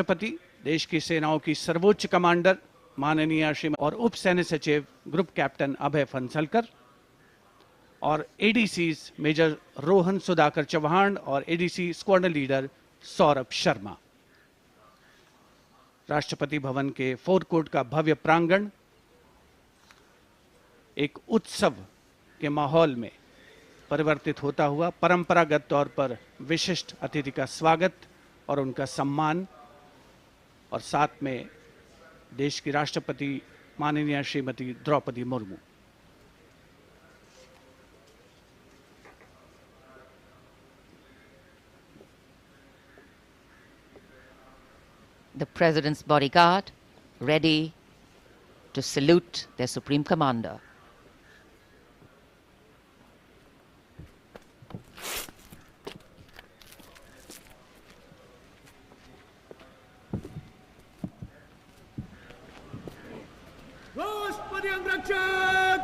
राष्ट्रपति, देश की सेनाओं की सर्वोच्च कमांडर माननीय श्री और उप सैन्य सचिव ग्रुप कैप्टन अभय फंसलकर और एडीसीज मेजर रोहन सुधाकर चौहान और ADC squadron leader Saurabh Sharma. Rashtrapati Bhavan के फोर कोर्ट का भव्य प्रांगण एक उत्सव के माहौल में परिवर्तित होता हुआ परंपरागत तौर पर विशिष्ट अतिथि का स्वागत और उनका सम्मान और साथ में देश की राष्ट्रपति माननीय Shrimati Draupadi Murmu. The President's bodyguard ready to salute their Supreme Commander. राष्ट्रपति अंगरक्षक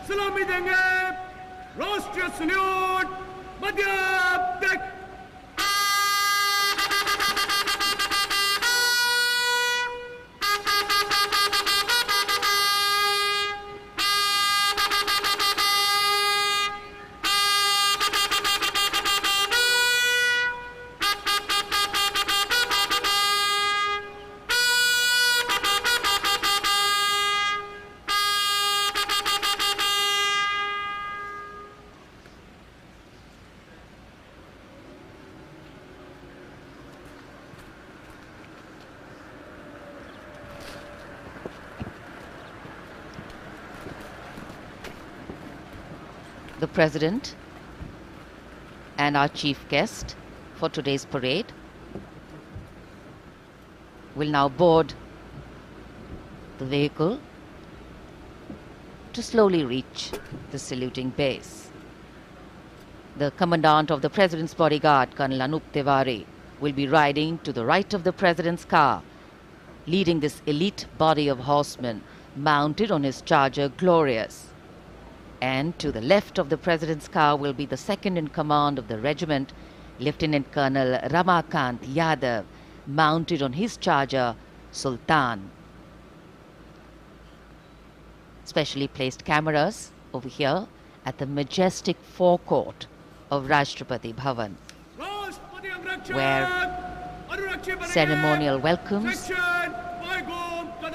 सलामी देंगे। राष्ट्रीय सल्यूट मध्य तक। The President and our chief guest for today's parade will now board the vehicle to slowly reach the saluting base. The Commandant of the President's bodyguard, Colonel Anup Tiwari, will be riding to the right of the President's car, leading this elite body of horsemen mounted on his charger Glorious. And to the left of the President's car will be the second in command of the regiment, Lieutenant Colonel Ramakant Yadav, mounted on his charger Sultan. Specially placed cameras over here at the majestic forecourt of Rashtrapati Bhavan, where ceremonial welcomes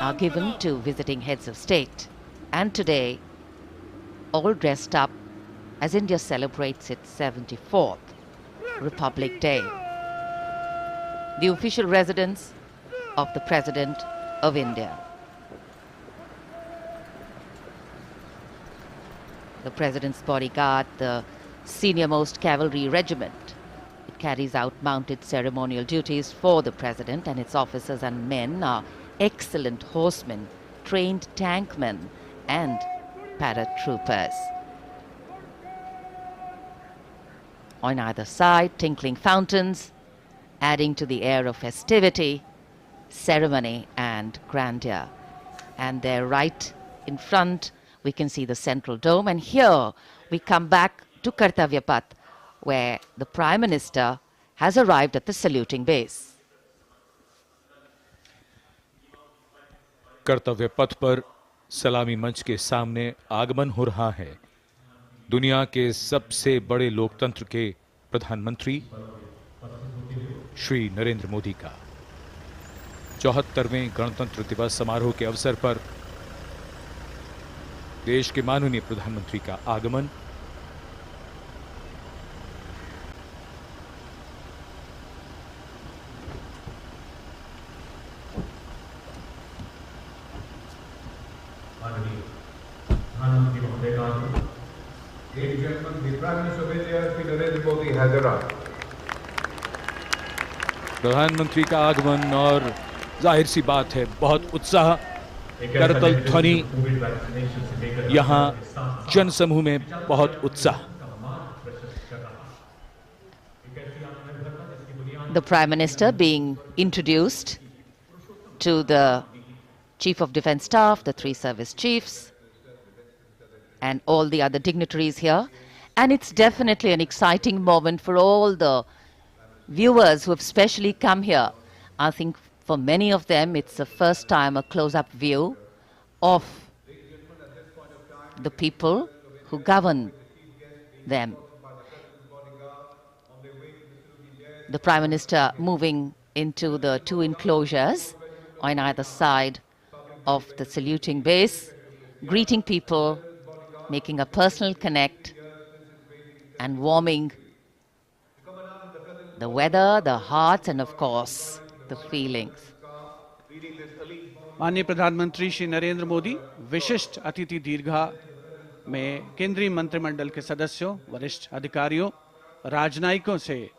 are given to visiting heads of state. And today, all dressed up as India celebrates its 74th Republic Day. The official residence of the President of India. The President's bodyguard, the senior-most cavalry regiment. It carries out mounted ceremonial duties for the President, and its officers and men are excellent horsemen, trained tankmen, and paratroopers. On either side, tinkling fountains, adding to the air of festivity, ceremony, and grandeur. And there, right in front, we can see the central dome. And here we come back to Kartavya Path, where the Prime Minister has arrived at the saluting base. कर्तव्य पथ पर सलामी मंच के सामने आगमन हो रहा है दुनिया के सबसे बड़े लोकतंत्र के प्रधानमंत्री श्री नरेंद्र मोदी का 74वें गणतंत्र दिवस समारोह के अवसर पर देश के माननीय प्रधानमंत्री का आगमन। प्रधानमंत्री का आगमन और जाहिर सी बात है बहुत उत्साह करतल ध्वनि यहाँ जनसमूह में बहुत उत्साह। The Prime Minister being introduced to the Chief of Defence Staff, the 3 service chiefs, and all the other dignitaries here. And it's definitely an exciting moment for all the viewers who have specially come here, I think, For many of them, it's the first time a close-up view of the people who govern them. The Prime Minister moving into the two enclosures on either side of the saluting base, greeting people, making a personal connect and warming the weather, the hearts, and of course, the feelings. माननीय प्रधानमंत्री श्री नरेंद्र मोदी विशिष्ट अतिथि दीर्घा में केंद्रीय मंत्रिमंडल के सदस्यों, वरिष्ठ अधिकारियों, राजनयिकों से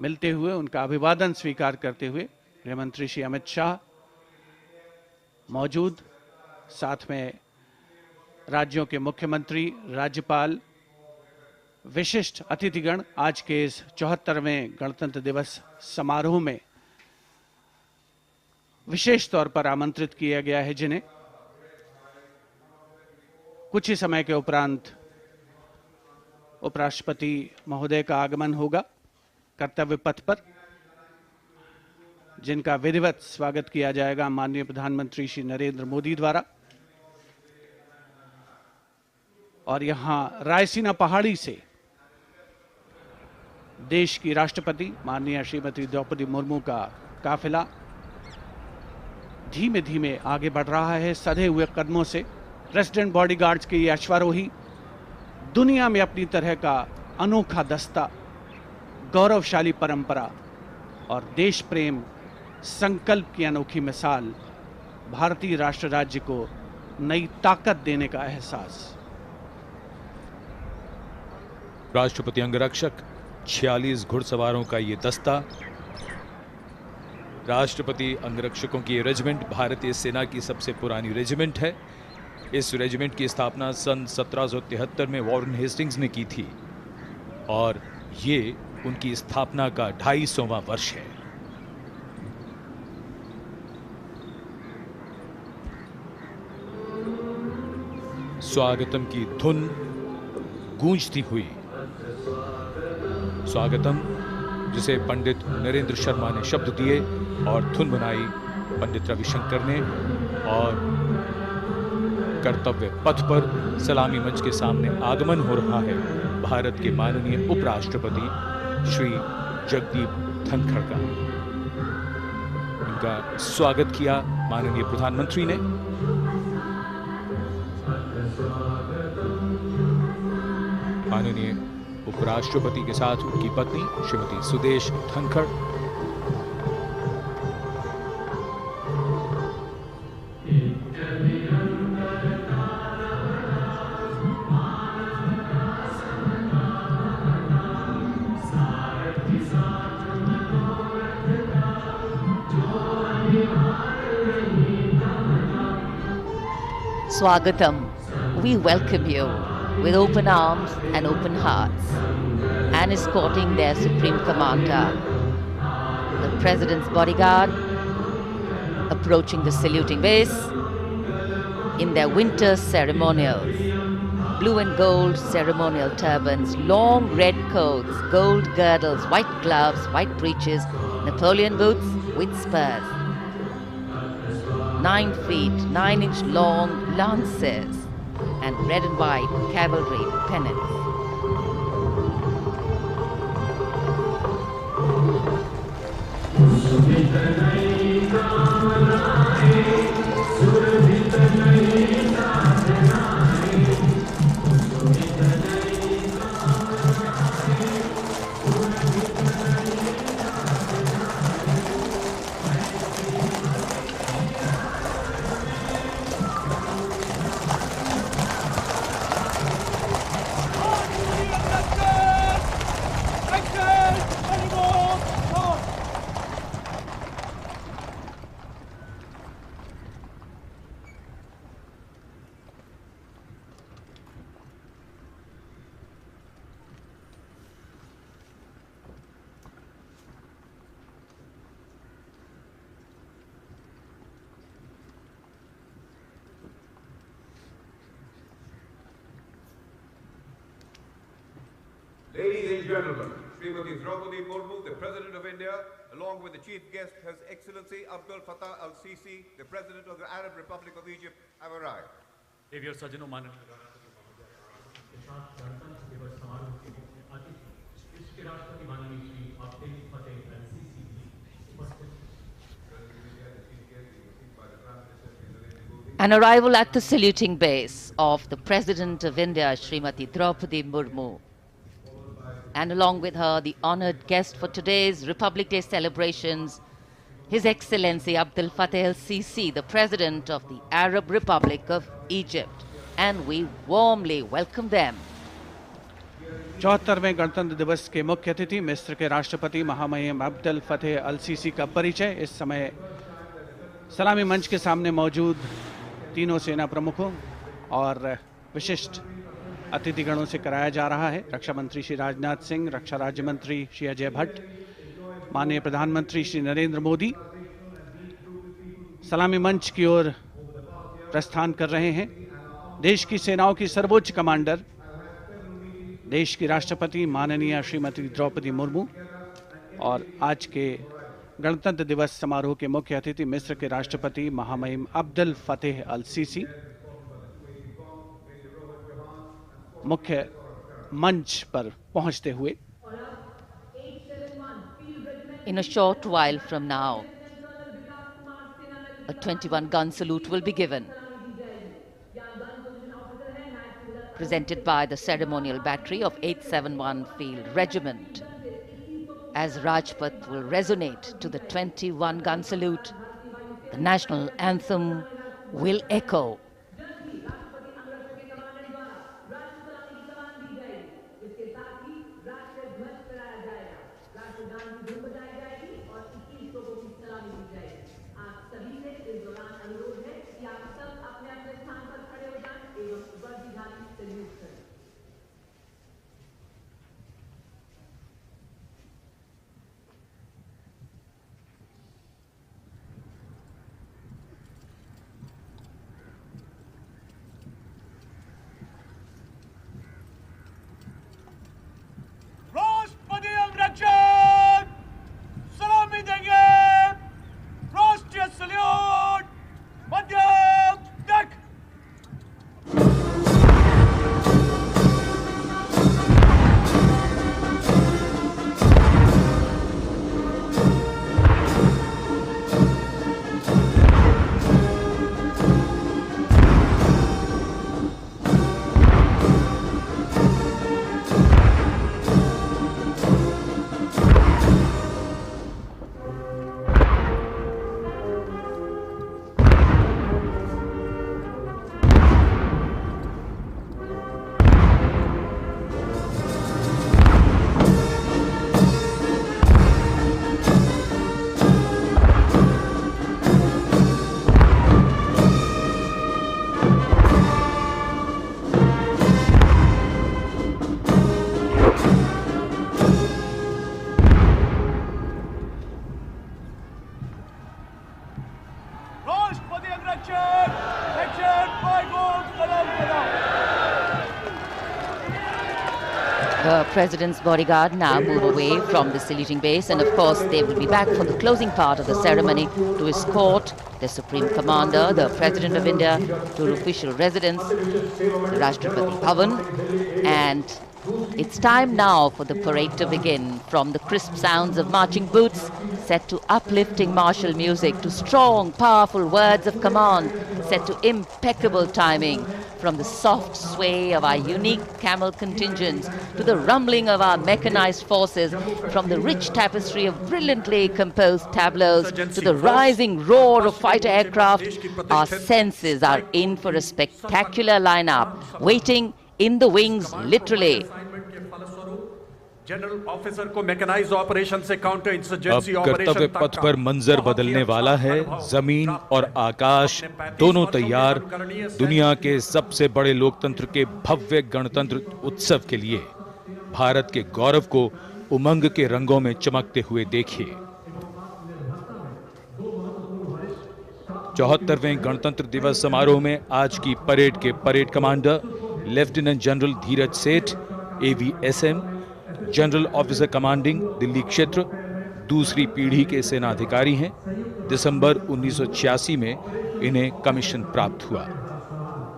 मिलते हुए उनका अभिवादन स्वीकार करते हुए गृह मंत्री श्री अमित शाह मौजूद, साथ में राज्यों के मुख्यमंत्री, राज्यपाल, विशिष्ट अतिथिगण आज के इस 74वें गणतंत्र दिवस समारोह में विशेष तौर पर आमंत्रित किया गया है, जिन्हें कुछ ही समय के उपरांत उपराष्ट्रपति महोदय का आगमन होगा कर्तव्य पथ पर, जिनका विधिवत स्वागत किया जाएगा माननीय प्रधानमंत्री श्री नरेंद्र मोदी द्वारा। और यहां रायसीना पहाड़ी से देश की राष्ट्रपति माननीय श्रीमती द्रौपदी मुर्मू का काफिला धीमे धीमे आगे बढ़ रहा है सधे हुए कदमों से। प्रेसिडेंट बॉडीगार्ड्स के ये अश्वारोही दुनिया में अपनी तरह का अनोखा दस्ता, गौरवशाली परंपरा और देश प्रेम संकल्प की अनोखी मिसाल, भारतीय राष्ट्र राज्य को नई ताकत देने का एहसास। राष्ट्रपति अंगरक्षक 46 घुड़सवारों का ये दस्ता, राष्ट्रपति अंगरक्षकों की ये रेजिमेंट भारतीय सेना की सबसे पुरानी रेजिमेंट है। इस रेजिमेंट की स्थापना सन 1773 में वॉरेन हेस्टिंग्स ने की थी और ये उनकी स्थापना का 250वां वर्ष है। स्वागतम की धुन गूंजती हुई, स्वागतम जिसे पंडित नरेंद्र शर्मा ने शब्द दिए और धुन बनाई पंडित रविशंकर ने, और कर्तव्य पथ पर सलामी मंच के सामने आगमन हो रहा है भारत के माननीय उपराष्ट्रपति श्री जगदीप धनखड़ का। इनका स्वागत किया माननीय प्रधानमंत्री ने। माननीय उपराष्ट्रपति के साथ उनकी पत्नी Shrimati Sudesh Dhankhar, Swagatam, we welcome you with open arms and open hearts, and escorting their Supreme Commander, the President's bodyguard, approaching the saluting base in their winter ceremonials. Blue and gold ceremonial turbans, long red coats, gold girdles, white gloves, white breeches, Napoleon boots with spurs. 9 feet, 9-inch long lances and red and white cavalry pennants. Ladies and gentlemen, Srimati Draupadi Murmu, the President of India, along with the chief guest, His Excellency Abdul Fattah al-Sisi, the President of the Arab Republic of Egypt, have arrived. देवी और सज्जनों माननीय के साथ गणतंत्र दिवस समारोह के मुख्य अतिथि इसके राष्ट्रपति माननीय श्री अब्दुल फतेह अल-सीसी भी उपस्थित। An arrival at the saluting base of the President of India, Srimati Draupadi Murmu, and along with her, the honored guest for today's Republic Day celebrations, His Excellency Abdul Fattah al-Sisi, the President of the Arab Republic of Egypt, and we warmly welcome them. 74वें गणतंत्र दिवस के मुख्य अतिथि मिस्र के राष्ट्रपति महामहिम अब्दुल फतेह अल-सीसी का परिचय इस समय सलामी मंच के सामने मौजूद तीनों सेना प्रमुखों और विशिष्ट अतिथिगणों से कराया जा रहा है। रक्षा मंत्री श्री राजनाथ सिंह, रक्षा राज्य मंत्री श्री अजय भट्ट, माननीय प्रधानमंत्री श्री नरेंद्र मोदी सलामी मंच की ओर प्रस्थान कर रहे हैं। देश की सेनाओं की सर्वोच्च कमांडर, देश की राष्ट्रपति माननीय श्रीमती द्रौपदी मुर्मू और आज के गणतंत्र दिवस समारोह के मुख्य अतिथि मिस्र के राष्ट्रपति महामहिम अब्दुल फतेह अल-सीसी मुख्य मंच पर पहुंचते हुए In a short while from now, a 21-gun salute will be given, presented by the ceremonial battery of 871 Field Regiment. As Rajpath will resonate to the 21-gun salute, the national anthem will echo. राष्ट्रपति अंगरक्षक सलामी देंगे। राष्ट्रीय salute मध्यम तक। राष्ट्रपति अंगरक्षक section 5 सलाम करो। The President's bodyguard now move away from the saluting base, and of course they will be back for the closing part of the ceremony to escort the Supreme Commander, the President of India, to her official residence, the Rashtrapati Bhavan. And it's time now for the parade to begin. From the crisp sounds of marching boots set to uplifting martial music, to strong, powerful words of command set to impeccable timing, from the soft sway of our unique camel contingents to the rumbling of our mechanized forces, from the rich tapestry of brilliantly composed tableaus to the rising roar of fighter aircraft, our senses are in for a spectacular lineup, waiting in the wings, literally. General officer को mechanised operation से counter अब insurgency कर्तव्य operation पथ पर मंजर बदलने वाला है। जमीन और आकाश दोनों तैयार दुनिया के सबसे बड़े लोकतंत्र के भव्य गणतंत्र उत्सव के लिए। भारत के गौरव को उमंग के रंगों में चमकते हुए देखिए। 74वें गणतंत्र दिवस समारोह में आज की परेड के परेड कमांडर लेफ्टिनेंट जनरल धीरज सेठ, AVSM, general officer commanding Delhi क्षेत्र, दूसरी पीढ़ी के सेनाधिकारी हैं। दिसंबर 1986 में इन्हें कमीशन प्राप्त हुआ।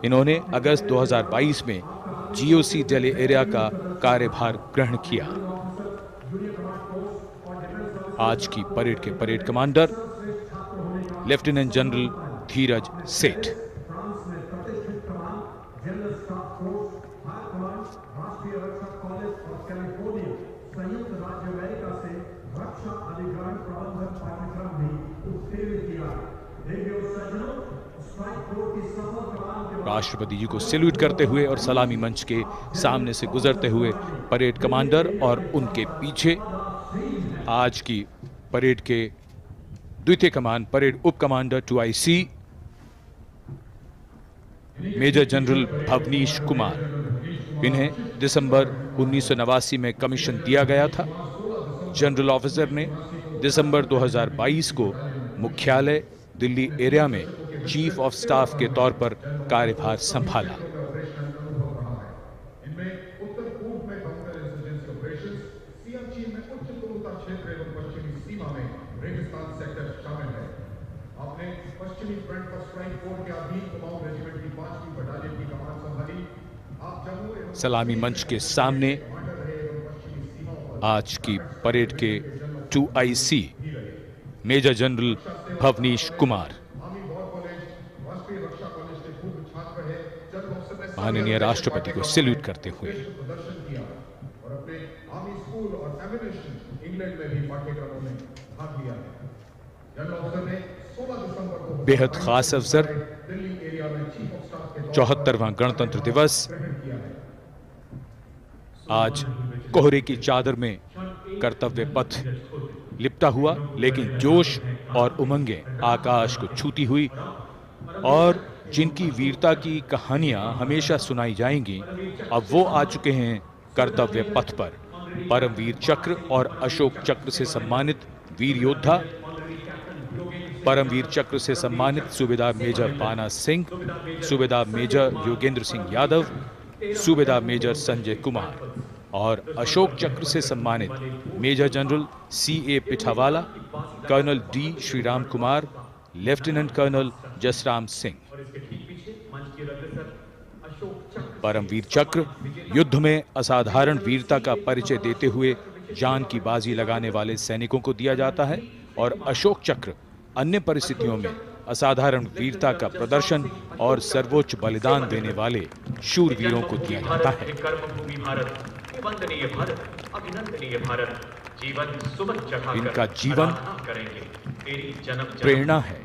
इन्होंने अगस्त 2022 में जीओसी दिल्ली एरिया का कार्यभार ग्रहण किया। आज की परेड के परेड कमांडर लेफ्टिनेंट जनरल धीरज सेठ। राष्ट्रपति जी को सैल्यूट करते हुए और सलामी मंच के सामने से गुजरते हुए परेड कमांडर और उनके पीछे आज की परेड के द्वितीय कमान परेड उप commander 2IC major general Bhavnish Kumar. इन्हें दिसंबर 1989 में कमीशन दिया गया था। जनरल ऑफिसर ने दिसंबर 2022 को मुख्यालय दिल्ली एरिया में चीफ ऑफ स्टाफ के तौर पर कार्यभार संभाला। सलामी मंच के सामने आज की परेड के 2IC major general Bhavnish Kumar माननीय राष्ट्रपति को सैल्यूट करते हुए। बेहद खास अवसर 74वां गणतंत्र दिवस। आज कोहरे की चादर में कर्तव्य पथ लिपटा हुआ, लेकिन जोश और उमंगें आकाश को छूती हुई और जिनकी वीरता की कहानियां हमेशा सुनाई जाएंगी, अब वो आ चुके हैं कर्तव्य पथ पर। परमवीर चक्र और अशोक चक्र से सम्मानित वीर योद्धा, परमवीर चक्र से सम्मानित सूबेदार मेजर पाना सिंह, सूबेदार मेजर योगेंद्र सिंह यादव, सूबेदार मेजर संजय कुमार और अशोक चक्र से सम्मानित major general CA Pithawala, colonel D Shriram Kumar, lieutenant colonel Jasram Singh. Paramvir Chakra युद्ध में असाधारण वीरता का परिचय देते हुए जान की बाजी लगाने वाले सैनिकों को दिया जाता है और अशोक चक्र अन्य परिस्थितियों में असाधारण वीरता का प्रदर्शन और सर्वोच्च बलिदान देने वाले शूरवीरों को दिया जाता है। इनका जीवन प्रेरणा है।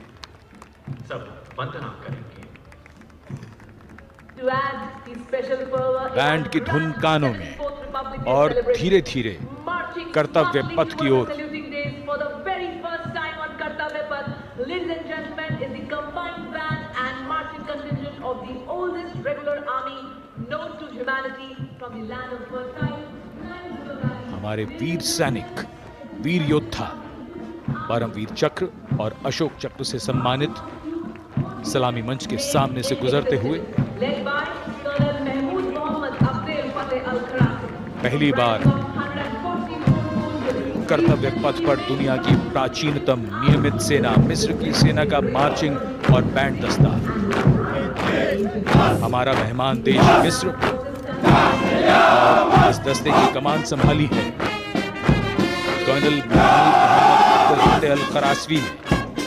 बैंड की धुन कानों में और धीरे धीरे कर्तव्य पथ की ओर। Ladies and gentlemen, is the combined band and marching contingent of the oldest regular army known to humanity from the land of fertile. हमारे वीर सैनिक, वीर योद्धा परमवीर चक्र और अशोक चक्र से सम्मानित सलामी मंच के सामने से गुजरते हुए पहली बार कर्तव्य पथ पर दुनिया की प्राचीनतम नियमित सेना मिस्र की सेना का मार्चिंग और बैंड दस्ता। हमारा मेहमान देश मिस्र और इस दस्ते की कमान संभाली है कर्नल मोहम्मद अल करासवी ने।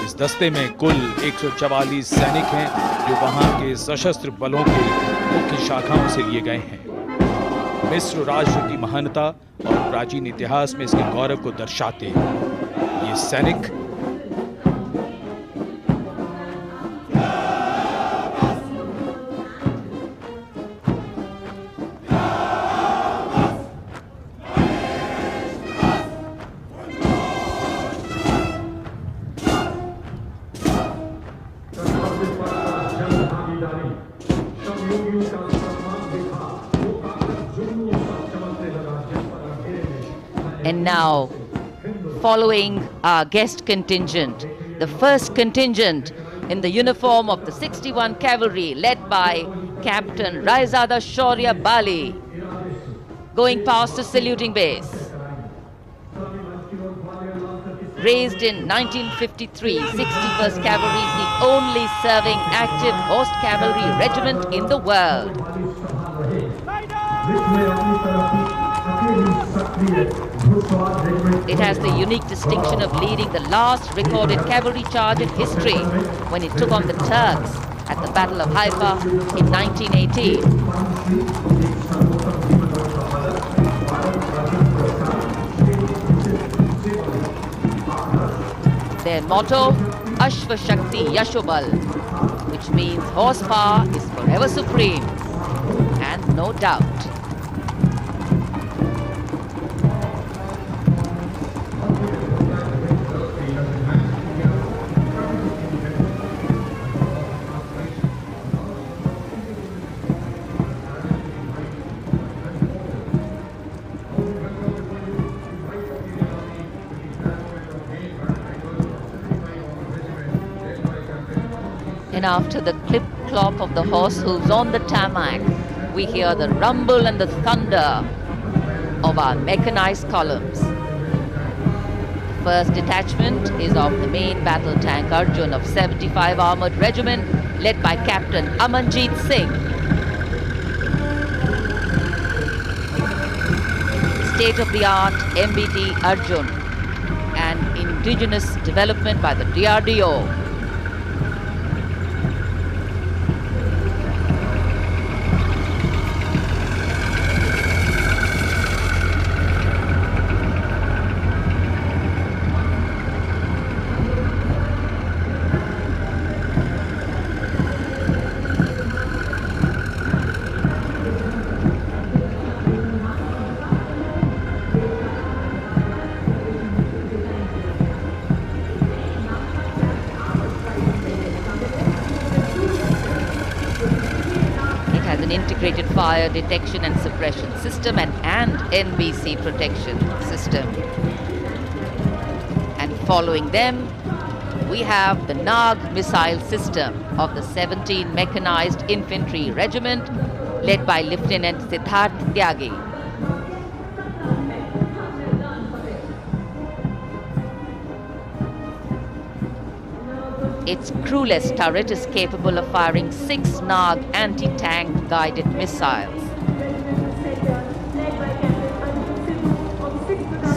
इस दस्ते में कुल 144 सैनिक हैं जो वहां के सशस्त्र बलों के मुख्य शाखाओं से लिए गए हैं। मिस्र राष्ट्र की महानता और प्राचीन इतिहास में इसके गौरव को दर्शाते ये सैनिक And now, following our guest contingent, the first contingent in the uniform of the 61 Cavalry led by Captain Raizada Shaurya Bali. going past the saluting base. Raised in 1953, 61st Cavalry is the only serving active horse cavalry regiment in the world. It has the unique distinction of leading the last recorded cavalry charge in history when it took on the Turks at the Battle of Haifa in 1918. Their motto, Ashva Shakti Yashobal, which means horsepower is forever supreme, and no doubt. And after the clip-clop of the horse hooves on the tarmac, we hear the rumble and the thunder of our mechanized columns. The first detachment is of the main battle tank Arjun of 75 Armored Regiment, led by Captain Amanjeet Singh. State-of-the-art MBT Arjun, an indigenous development by the DRDO. Integrated fire detection and suppression system and NBC protection system. And following them, we have the Nag missile system of the 17 Mechanized Infantry Regiment, led by Lieutenant Siddharth Tyagi. Its crewless turret is capable of firing 6 Nag anti-tank guided missiles.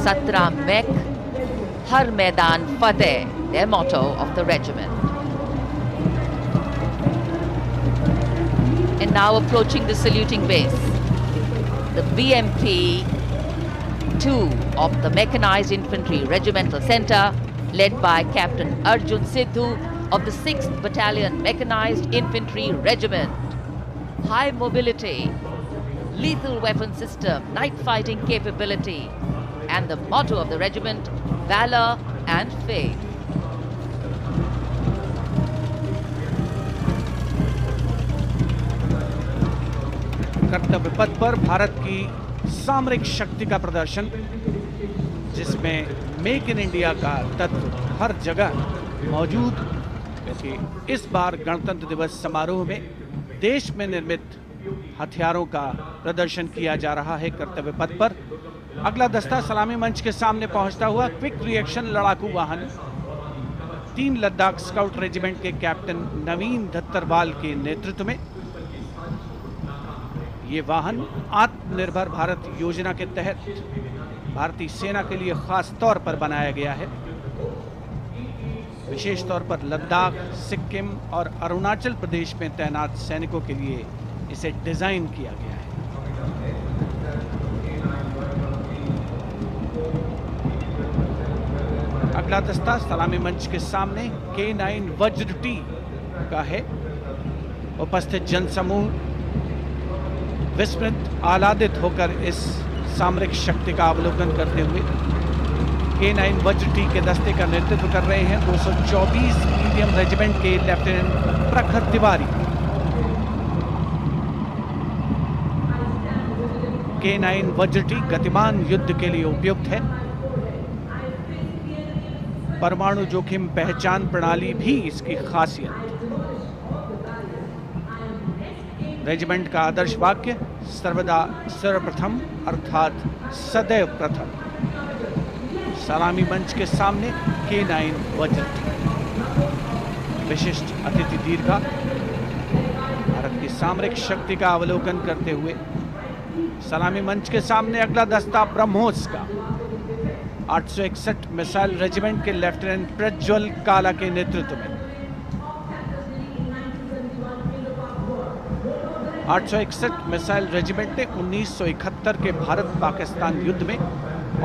Satra Mek, Har Maidan Fateh, their motto of the regiment. And now approaching the saluting base, the BMP 2 of the Mechanized Infantry Regimental Center, led by Captain Arjun Sidhu of the 6th Battalion Mechanized Infantry Regiment. High mobility, lethal weapon system, night fighting capability, and the motto of the regiment, valor and faith. कर्तव्य पथ पर भारत की सामरिक शक्ति का प्रदर्शन, जिसमें make in India का तत्व हर जगह मौजूद, क्योंकि इस बार गणतंत्र दिवस समारोह में देश में निर्मित हथियारों का प्रदर्शन किया जा रहा है कर्तव्य पथ पर। अगला दस्ता सलामी मंच के सामने पहुंचता हुआ क्विक रिएक्शन लड़ाकू वाहन 3 लद्दाख स्काउट रेजिमेंट के कैप्टन नवीन दत्तरवाल के नेतृत्व में। ये वाहन आत्मनिर्भर भारत योजना के तहत भारतीय सेना के लिए खास तौर पर बनाया गया है। विशेष तौर पर लद्दाख, सिक्किम और अरुणाचल प्रदेश में तैनात सैनिकों के लिए इसे डिजाइन किया गया है। अगला दस्ता सलामी मंच के सामने K9 वज्र टी का है। उपस्थित जनसमूह विस्मृत आह्लादित होकर इस सामरिक शक्ति का अवलोकन करते हुए K9 वज्र टी के दस्ते का नेतृत्व कर रहे हैं 224 मीडियम रेजिमेंट के लेफ्टिनेंट प्रखर तिवारी। K9 वज्र टी गतिमान युद्ध के लिए उपयुक्त है। परमाणु जोखिम पहचान प्रणाली भी इसकी खासियत। रेजिमेंट का आदर्श वाक्य सर्वदा सर्वप्रथम अर्थात सदैव प्रथम। सलामी मंच के सामने K9 वज्र। विशिष्ट अतिथि दीर्घा भारत की सामरिक शक्ति का अवलोकन करते हुए सलामी मंच के सामने अगला दस्ता ब्रह्मोस का 861 मिसाइल रेजिमेंट के लेफ्टिनेंट प्रज्वल काला के नेतृत्व में 861 मिसाइल रेजिमेंट ने 1971 के भारत पाकिस्तान युद्ध में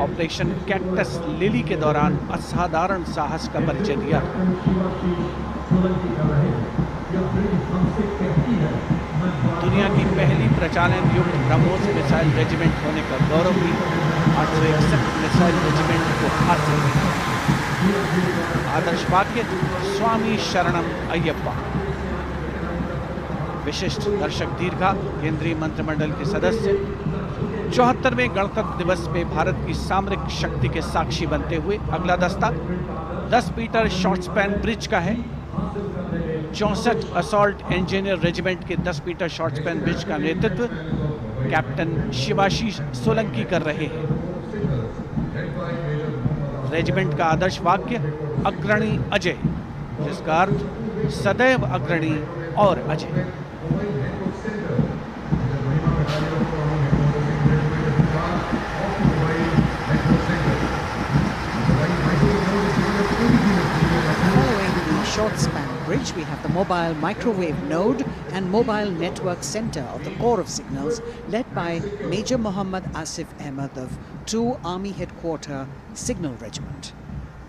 ऑपरेशन कैक्टस लिली के दौरान असाधारण साहस का परिचय दिया था। दुनिया की पहली प्रचालन युक्त ब्रह्मोस मिसाइल रेजिमेंट होने का गौरव भी 861 मिसाइल रेजिमेंट को हासिल है। आदर्श वाक्य स्वामी शरणम अय्यप्पा। विशिष्ट दर्शक दीर्घा केंद्रीय मंत्रिमंडल के सदस्य 74वें गणतंत्र दिवस में भारत की सामरिक शक्ति के साक्षी बनते हुए अगला दस्ता 10 मीटर शॉर्ट स्पैन ब्रिज का है। 64 असॉल्ट इंजीनियर रेजिमेंट के 10 मीटर शॉर्ट स्पैन ब्रिज का नेतृत्व कैप्टन शिवाशीष सोलंकी कर रहे हैं। रेजिमेंट का आदर्श वाक्य अग्रणी अजय, जिसका अर्थ सदैव अग्रणी और Ajay. Short span bridge, we have the mobile microwave node and mobile network center of the Corps of Signals, led by Major Muhammad Asif Ahmed of 2 Army Headquarter Signal Regiment.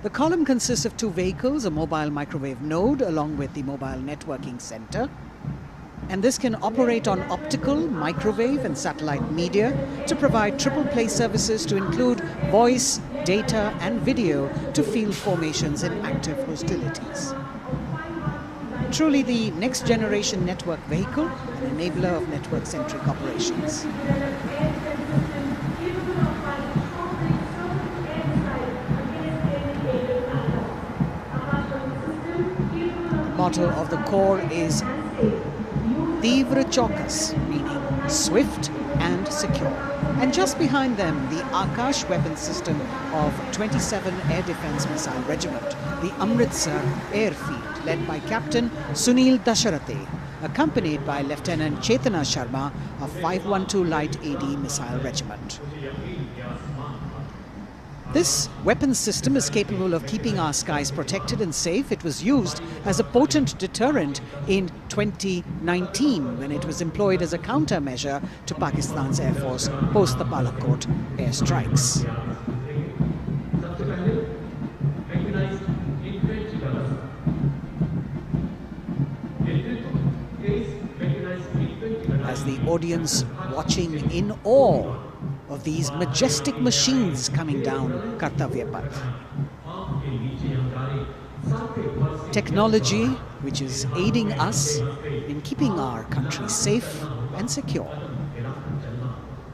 The column consists of 2 vehicles, a mobile microwave node along with the mobile networking center, and this can operate on optical, microwave and satellite media to provide triple play services to include voice, data and video to field formations in active hostilities. Truly the next generation network vehicle, an enabler of network-centric operations. The motto of the Corps is Tivra Chaukas, meaning swift and secure. And just behind them, the Akash weapon system of 27 Air Defence Missile Regiment, the Amritsar Airfield, led by Captain Sunil Dasharathe, accompanied by Lieutenant Chetana Sharma of 512 Light AD Missile Regiment. This weapon system is capable of keeping our skies protected and safe. It was used as a potent deterrent in 2019 when it was employed as a countermeasure to Pakistan's Air Force post the Balakot airstrikes. As the audience watching in awe of these majestic machines coming down Kartavya Path. Technology which is aiding us in keeping our country safe and secure.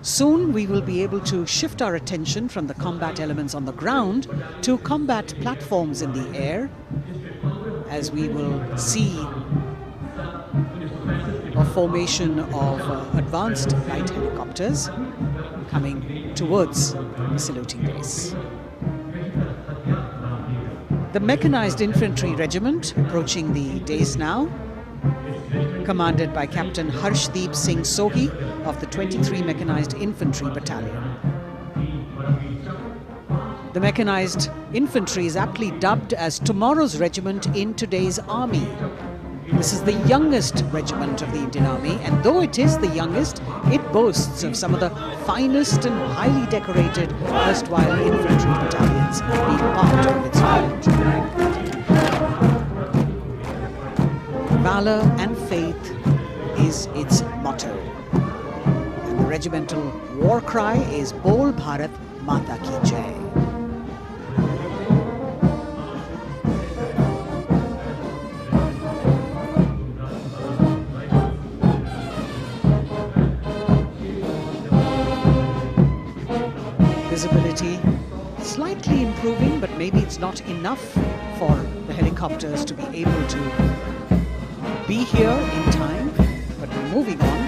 Soon we will be able to shift our attention from the combat elements on the ground to combat platforms in the air, as we will see a formation of advanced light helicopters coming towards the saluting base. The Mechanized Infantry Regiment approaching the dais now, commanded by Captain Harshdeep Singh Sohi of the 23 Mechanized Infantry Battalion. The Mechanized Infantry is aptly dubbed as tomorrow's regiment in today's army. This is the youngest regiment of the Indian Army, and though it is the youngest, it boasts of some of the finest and highly decorated erstwhile infantry battalions being part of its field. Valor and faith is its motto, and the regimental war cry is Bol Bharat Mata Ki Jai. Visibility slightly improving, but maybe it's not enough for the helicopters to be able to be here in time. But moving on,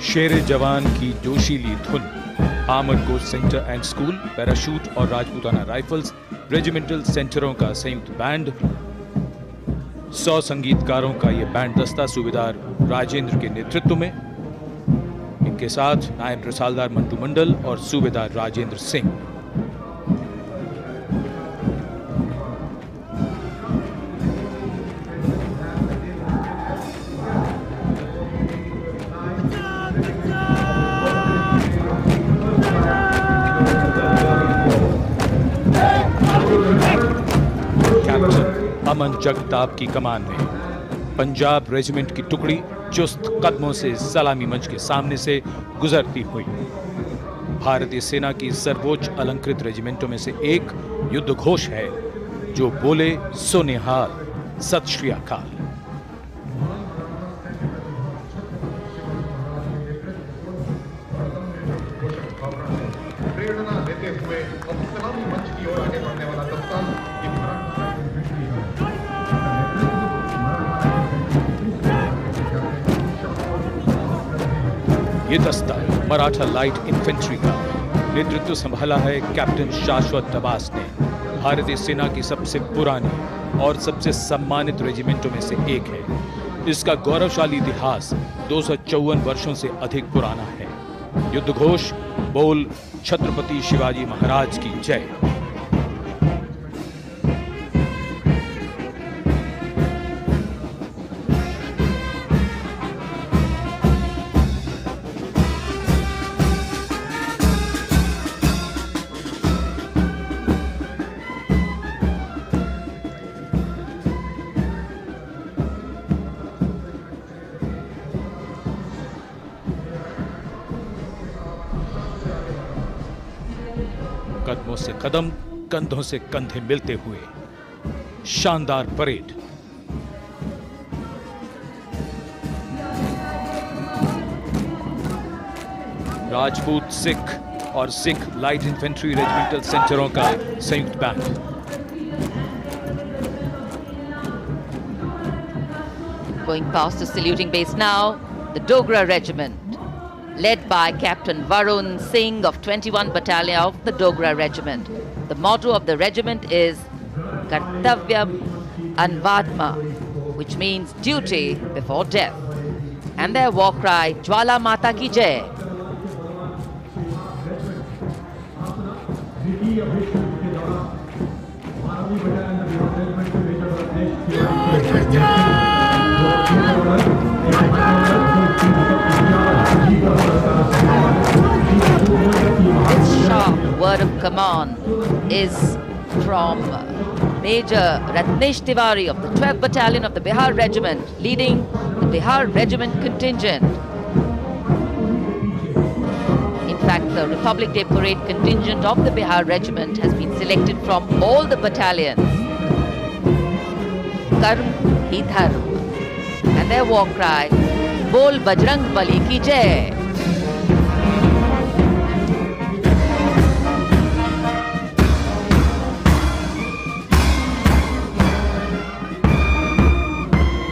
शेरे जवान की जोशीली धुन, armoured corps centre and school, parachute और Rajputana rifles regimental सेंटरों का संयुक्त band, 100 संगीतकारों का यह band दस्ता सूबेदार राजेंद्र के नेतृत्व में, इनके साथ नायब रसालदार मंटू मंडल और सूबेदार राजेंद्र सिंह। अमन जगताप की कमान में पंजाब रेजिमेंट की टुकड़ी चुस्त कदमों से सलामी मंच के सामने से गुजरती हुई। भारतीय सेना की सर्वोच्च अलंकृत रेजिमेंटों में से एक युद्ध घोष है जो बोले सो निहाल, सत श्री अकाल। प्रेरणा देते हुए अब सलामी मंच की ओर आगे बढ़ने वाला दस्ता ये दस्ता मराठा लाइट इन्फेंट्री का नेतृत्व संभाला है कैप्टन शाश्वत दबास ने। भारतीय सेना की सबसे पुरानी और सबसे सम्मानित रेजिमेंटों में से एक है। इसका गौरवशाली इतिहास 254 वर्षों से अधिक पुराना है। युद्ध घोष बोल छत्रपति शिवाजी महाराज की जय। कदमों से कदम, कंधों से कंधे मिलते हुए शानदार परेड। राजपूत सिख और सिख लाइट इन्फेंट्री रेजिमेंटल सेंटरों का संयुक्त band. Going past the saluting base now, the Dogra Regiment, led by Captain Varun Singh of 21 Battalion of the Dogra Regiment. The motto of the regiment is Kartavyam Anvadma, which means duty before death. And their war cry, Jwala Mata Ki Jai. This sharp word of command is from Major Ratnesh Tiwari of the 12th Battalion of the Bihar Regiment, leading the Bihar Regiment contingent. In fact, the Republic Day Parade contingent of the Bihar Regiment has been selected from all the battalions. Karm hi dharm. And their war cry, Bol Bajrang Bali ki Jai.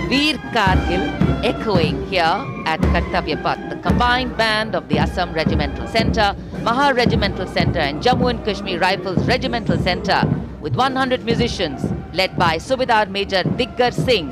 Veer Kargil echoing here at Kartavya Path, the combined band of the Assam Regimental Centre, Mahar Regimental Centre and Jammu and Kashmir Rifles Regimental Centre with 100 musicians led by Subedar Major Diggar Singh.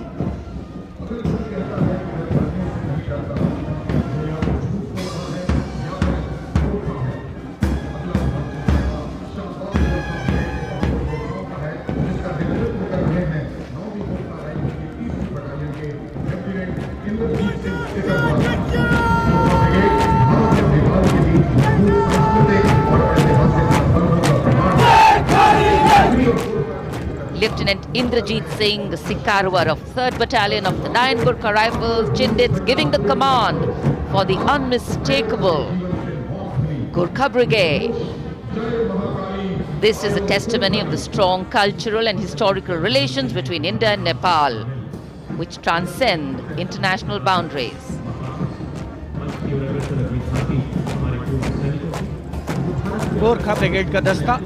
Lieutenant Indrajit Singh, the Sikarwar of 3rd Battalion of the 9 Gurkha Rifles, Chindits, giving the command for the unmistakable Gurkha Brigade. This is a testimony of the strong cultural and historical relations between India and Nepal, which transcend international boundaries. Gorkha brigade का दस्ता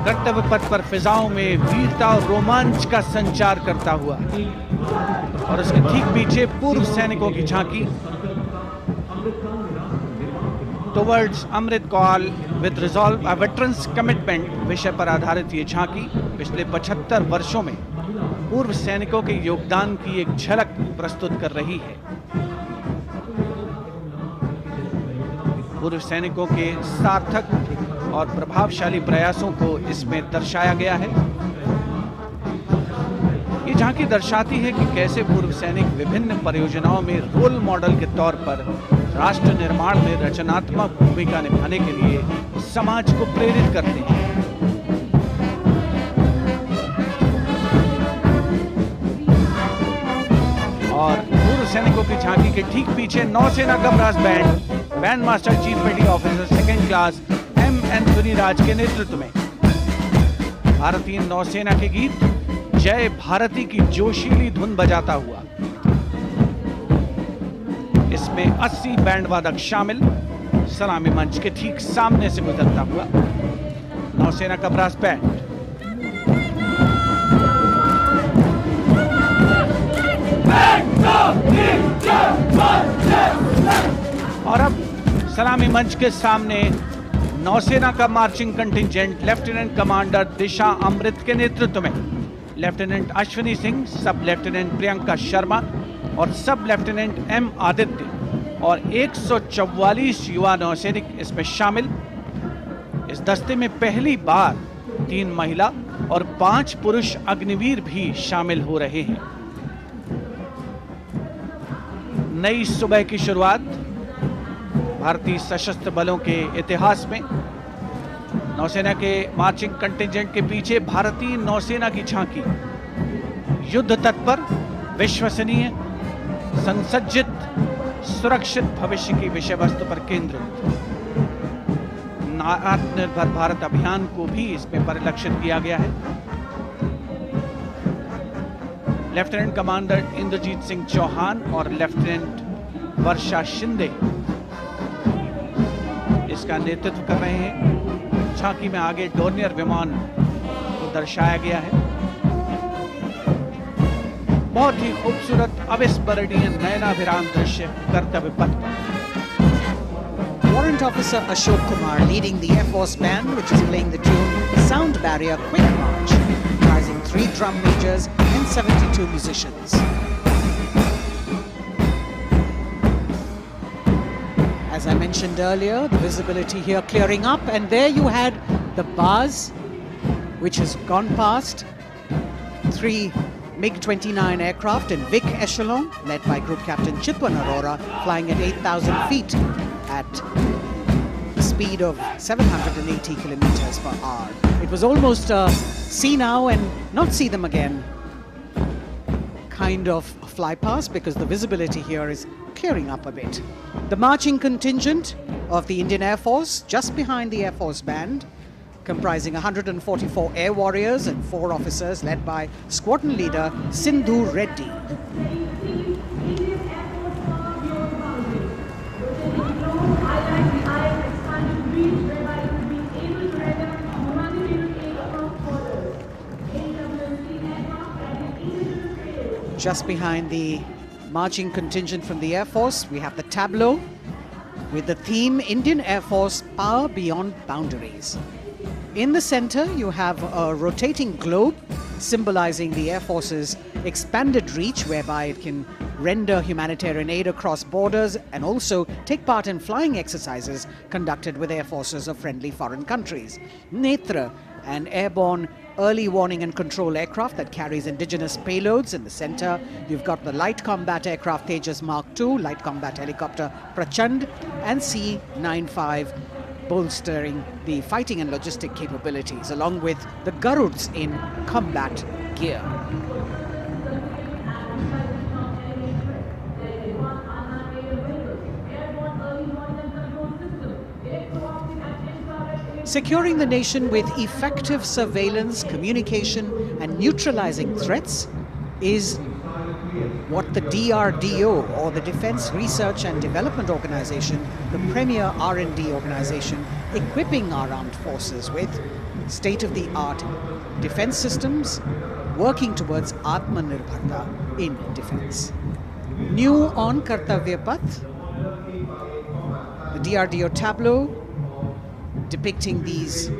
कर्तव्य पथ पर फिजाओं में वीरता और रोमांच का संचार करता हुआ और उसके ठीक पीछे पूर्व सैनिकों की झांकी towards Amrit Kaal with resolve a veterans commitment विषय पर आधारित ये झांकी पिछले 75 वर्षों में पूर्व सैनिकों के योगदान की एक झलक प्रस्तुत कर रही है। पूर्व सैनिकों के सार्थक और प्रभावशाली प्रयासों को इसमें दर्शाया गया है। ये झांकी दर्शाती है कि कैसे पूर्व सैनिक विभिन्न परियोजनाओं में रोल मॉडल के तौर पर राष्ट्र निर्माण में रचनात्मक भूमिका निभाने के लिए समाज को प्रेरित करते हैं। और पूर्व सैनिकों की झांकी के ठीक पीछे नौसेना का brass band master chief petty officer second class M Anthony Raj के नेतृत्व में भारतीय नौसेना के गीत जय भारती की जोशीली धुन बजाता हुआ। इसमें 80 बैंड वादक शामिल। सलामी मंच के ठीक सामने से गुजरता हुआ नौसेना का ब्रास बैंड। और अब सलामी मंच के सामने नौसेना का मार्चिंग कंटिंजेंट लेफ्टिनेंट कमांडर दिशा अमृत के नेतृत्व में लेफ्टिनेंट अश्विनी सिंह, सब लेफ्टिनेंट प्रियंका शर्मा और सब लेफ्टिनेंट एम आदित्य और 144 युवा नौसैनिक इसमें शामिल। इस दस्ते में पहली बार 3 महिला और 5 पुरुष अग्निवीर भी शामिल हो रहे हैं। नई सुबह की शुरुआत भारतीय सशस्त्र बलों के इतिहास में। नौसेना के मार्चिंग कंटिंजेंट के पीछे भारतीय नौसेना की झांकी युद्ध तत्पर, विश्वसनीय, संसज्जित, सुरक्षित भविष्य की विषय वस्तु पर केंद्रित। आत्मनिर्भर भारत अभियान को भी इसमें परिलक्षित किया गया है। लेफ्टिनेंट कमांडर इंद्रजीत सिंह चौहान और लेफ्टिनेंट वर्षा शिंदे इसका नेतृत्व कर रहे हैं। झांकी में आगे डोर्नियर विमान को दर्शाया गया है। बहुत ही खूबसूरत अविस्मरणीय नयनाभिराम दृश्य कर्तव्य पथ पर। Warrant Officer Ashok Kumar leading the Air Force Band, which is playing the tune Sound Barrier Quick March, comprising 3 drum majors and 72 musicians. As I mentioned earlier, the visibility here clearing up, and there you had the bars, which has gone past 3 MiG-29 aircraft in Vic echelon, led by Group Captain Chitwan Arora, flying at 8,000 feet at a speed of 780 kilometers per hour. It was almost a see now and not see them again kind of fly past, because the visibility here is clearing up a bit. The marching contingent of the Indian Air Force, just behind the Air Force Band, comprising 144 air warriors and 4 officers, led by squadron leader Sindhu Reddy. Just behind the marching contingent from the Air Force, we have the tableau with the theme Indian Air Force Power Beyond Boundaries. In the center, you have a rotating globe symbolizing the Air Force's expanded reach, whereby it can render humanitarian aid across borders and also take part in flying exercises conducted with air forces of friendly foreign countries. Netra, an airborne early warning and control aircraft that carries indigenous payloads. In the center, you've got the light combat aircraft Tejas Mark II, light combat helicopter Prachand, and C-95 bolstering the fighting and logistic capabilities, along with the Garuds in combat gear. Securing the nation with effective surveillance, communication, and neutralizing threats is what the DRDO, or the Defense Research and Development Organization, the premier R&D organization, equipping our armed forces with state-of-the-art defense systems, working towards Atmanirbharta in defense. New on Kartavya Path, the DRDO tableau depicting these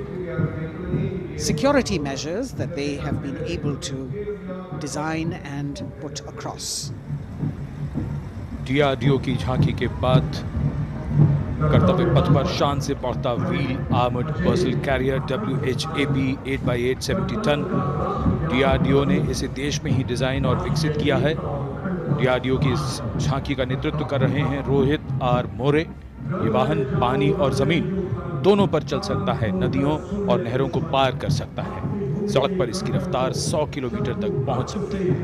security measures that they have been able to design and put across. DRDO की झांकी के बाद कर्तव्य पथ पर शान से पहुंचता wheel armoured personnel carrier WHAP 8x8 70 ton. DRDO ने इसे देश में ही डिजाइन और विकसित किया है। DRDO की इस झांकी का नेतृत्व कर रहे हैं रोहित आर मोरे। ये वाहन पानी और जमीन दोनों पर चल सकता है, नदियों और नहरों को पार कर सकता है। सड़क पर इसकी रफ्तार 100 किलोमीटर तक पहुंच सकती है।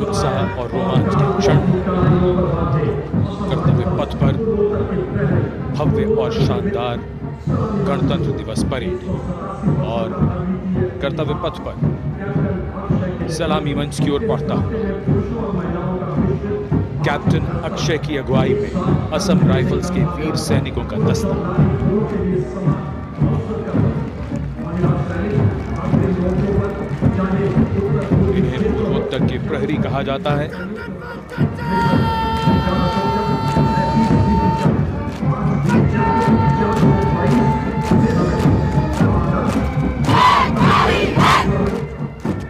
उत्साह और रोमांच के क्षण, कर्तव्य पथ पर भव्य और शानदार गणतंत्र दिवस परेड और कर्तव्य पथ पर सलामी मंच की ओर बढ़ता कैप्टन अक्षय की अगुवाई में असम राइफल्स के वीर सैनिकों का दस्ता। इन्हें पूर्वोत्तर के प्रहरी कहा जाता है।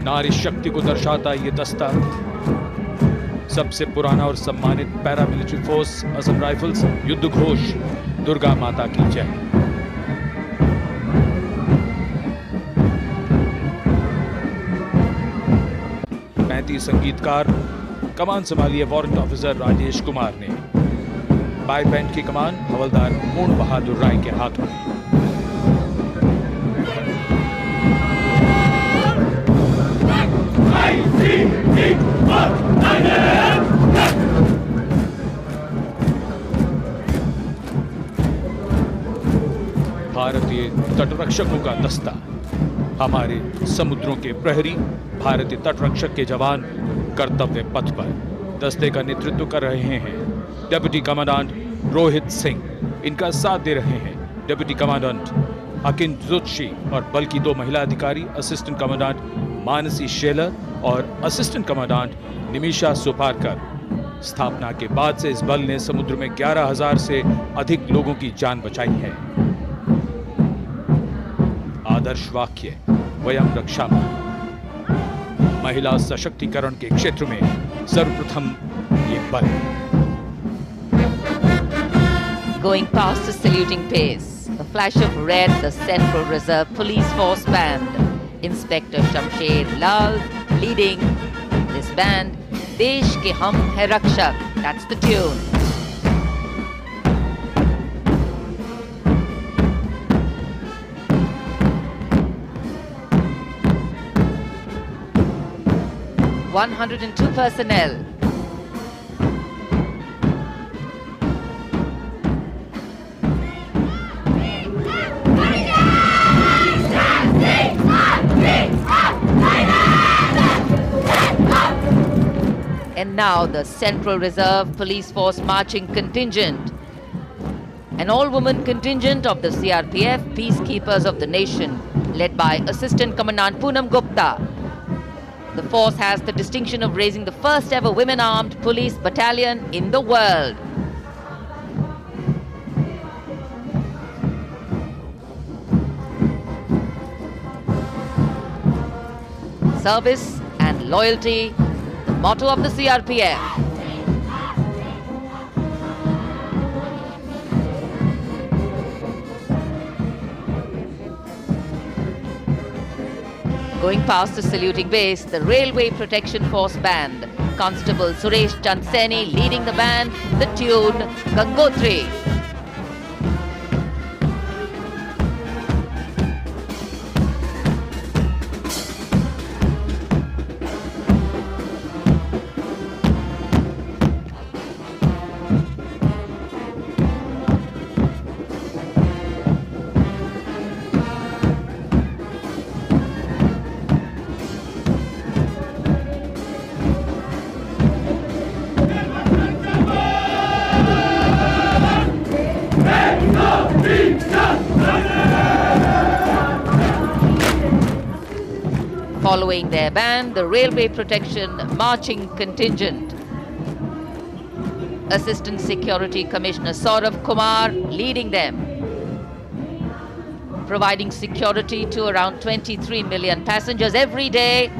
नारी शक्ति को दर्शाता ये दस्ता सबसे पुराना और सम्मानित पैरामिलिट्री फोर्स असम राइफल्स। युद्ध घोष दुर्गा माता की जय। संगीतकार। कमान संभाली है वारंट ऑफिसर राजेश कुमार ने। बाई बैंड की कमान हवलदार पूर्ण बहादुर राय के हाथों में। भारतीय तटरक्षकों का दस्ता, हमारे समुद्रों के प्रहरी, भारतीय तटरक्षक के जवान कर्तव्य पथ पर दस्ते का नेतृत्व कर रहे हैं डिप्टी कमांडेंट रोहित सिंह। इनका साथ दे रहे हैं डिप्टी कमांडेंट अकिन जोशी और बल की 2 महिला अधिकारी, असिस्टेंट कमांडेंट मानसी शेलर और असिस्टेंट कमांडेंट निमिषा सुपारकर। स्थापना के बाद से इस बल ने समुद्र में 11,000 से अधिक लोगों की जान बचाई है। आदर्श वाक्य वयम रक्षामः। महिला सशक्तिकरण के क्षेत्र में सर्वप्रथम ये बल। Going past the saluting pace, a flash of red, the Central Reserve Police Force band. Inspector Shamsher Lal leading this band. Desh ke hum hai rakshak. That's the tune. (102 personnel). And now the Central Reserve Police Force marching contingent, an all-woman contingent of the CRPF, peacekeepers of the nation, led by Assistant Commandant Poonam Gupta. The force has the distinction of raising the first ever women-armed police battalion in the world. Service and loyalty, the motto of the CRPF. Going past the saluting base, the Railway Protection Force band. Constable Suresh Chandseni leading the band, the tune Gangotri. Following their band, the Railway Protection Marching Contingent. Assistant Security Commissioner Saurav Kumar leading them, providing security to around 23 million passengers every day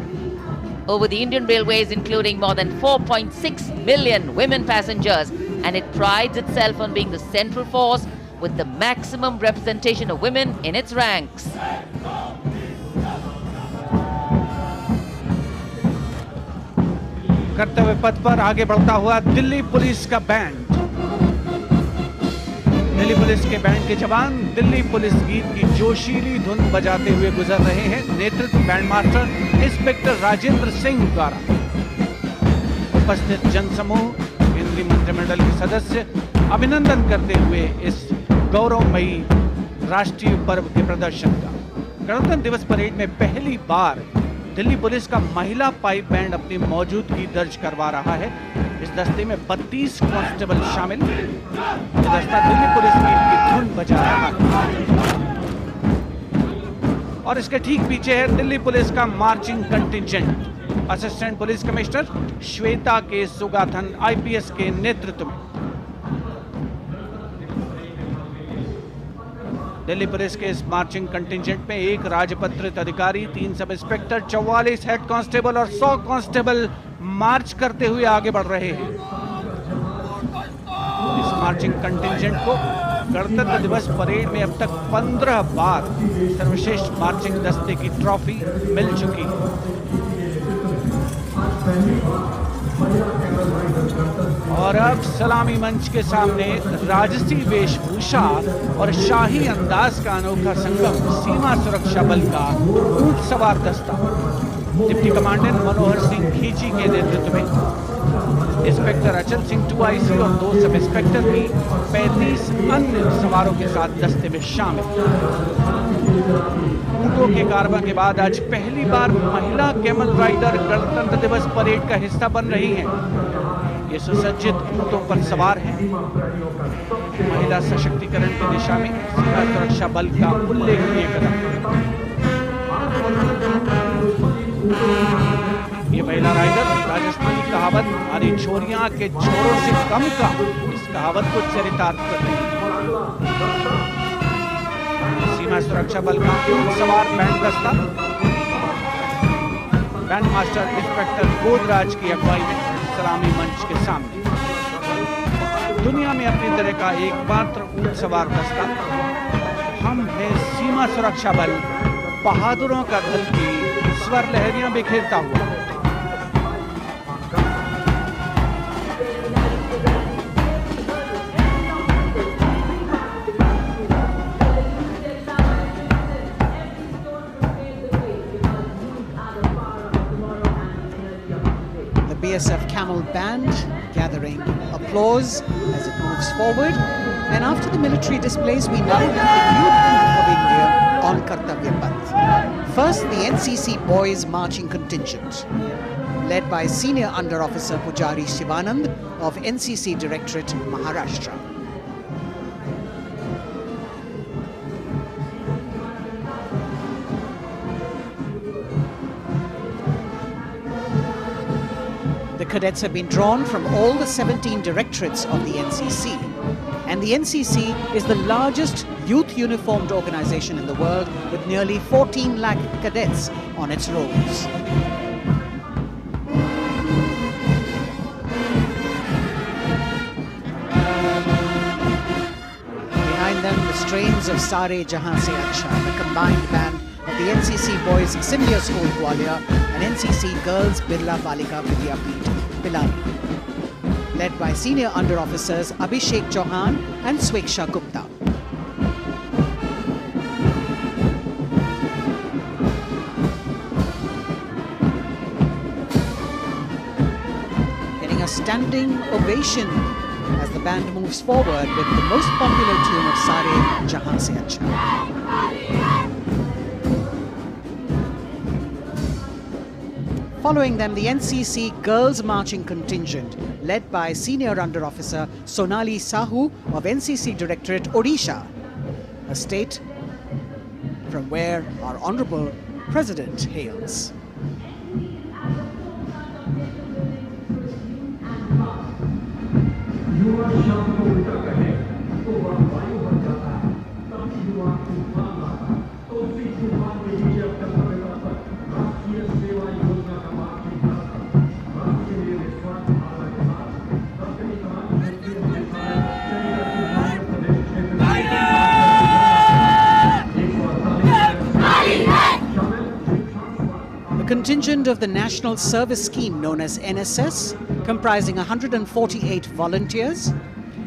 over the Indian Railways, including more than 4.6 million women passengers. And it prides itself on being the central force with the maximum representation of women in its ranks. कर्तव्य पथ पर आगे बढ़ता हुआ Delhi police का band. Delhi police के band के जवान दिल्ली पुलिस गीत की जोशीली धुन बजाते हुए गुजर रहे हैं। नेतृत्व band master inspector Rajendra Singh द्वारा। उपस्थित जनसमूह, केंद्रीय मंत्रिमंडल के सदस्य अभिनंदन करते हुए इस गौरवमयी राष्ट्रीय पर्व के प्रदर्शन का। गणतंत्र दिवस परेड में पहली बार दिल्ली पुलिस का महिला पाइप बैंड अपनी मौजूदगी दर्ज करवा रहा है। इस दस्ते में 32 कांस्टेबल शामिल। ये दस्ता दिल्ली पुलिस की धुन बजा रहा है और इसके ठीक पीछे है दिल्ली पुलिस का marching contingent. Assistant police commissioner Shweta के सुगाथन आईपीएस के नेतृत्व में दिल्ली पुलिस के इस मार्चिंग कंटिंजेंट में एक राजपत्रित अधिकारी, 3 सब इंस्पेक्टर, 44 हेड कांस्टेबल और 100 कांस्टेबल मार्च करते हुए आगे बढ़ रहे हैं। इस मार्चिंग कंटिंजेंट को गणतंत्र दिवस परेड में अब तक 15 बार सर्वश्रेष्ठ मार्चिंग दस्ते की ट्रॉफी मिल चुकी है। और अब सलामी मंच के सामने राजसी वेशभूषा और शाही अंदाज का अनोखा संगम सीमा सुरक्षा बल का ऊंट सवार दस्ता डिप्टी कमांडेंट मनोहर सिंह खींची के नेतृत्व में इंस्पेक्टर अचल सिंह 2IC और 2 सब इंस्पेक्टर भी 35 अन्य सवारों के साथ दस्ते में शामिल। ऊंटों के कारवां के बाद आज पहली बार महिला कैमल राइडर गणतंत्र दिवस परेड का हिस्सा बन रही हैं। ये सुसज्जित ऊंटों पर सवार हैं। महिला सशक्तिकरण की दिशा में सीमा सुरक्षा बल का उल्लेखनीय कदम। ये महिला राइडर राजस्थानी कहावत हमारी छोरियां के छोरों से कम का, इस कहावत को चरितार्थ कर रही है। सीमा सुरक्षा बल का सवार बैंड दस्ता बैंड मास्टर इंस्पेक्टर गोदराज की अगुवाई में सलामी मंच के सामने दुनिया में अपनी तरह का एकमात्र ऊंट सवार दस्ता हम हैं सीमा सुरक्षा बल, बहादुरों का दल की स्वर लहरियां बिखेरता हुआ। BSF Camel Band gathering applause as it moves forward. And after the military displays, we now have the Youth of India on Kartavya Path. First, the NCC Boys Marching Contingent, led by Senior Under Officer Pujari Shivanand of NCC Directorate, Maharashtra. The cadets have been drawn from all the 17 directorates of the NCC. And the NCC is the largest youth uniformed organization in the world with nearly 14 lakh cadets on its rolls. Behind them, the strains of Sare Jahan Se Acha, the combined band of the NCC Boys Senior School Gwalior and NCC Girls Birla Balika Vidyapeeth Pilani, led by Senior Under Officers Abhishek Chauhan and Sweksha Gupta. Getting a standing ovation as the band moves forward with the most popular tune of Sare Jahan Se Acha. Following them, the NCC Girls Marching Contingent, led by Senior Under Officer Sonali Sahu of NCC Directorate, Odisha, a state from where our Honourable President hails. युवा शब्द को उल्टा कहे तो वह वायु बन जाता है, तभी युवा तूफान लाता है। तो उसी तूफान में नीचे अब कर्तव्य पर राष्ट्रीय सेवा योजना का मार्ग राष्ट्र के लिए निस्वार्थ भावना के साथ अपनी कमाई The contingent of the National Service Scheme known as NSS, comprising 148 volunteers.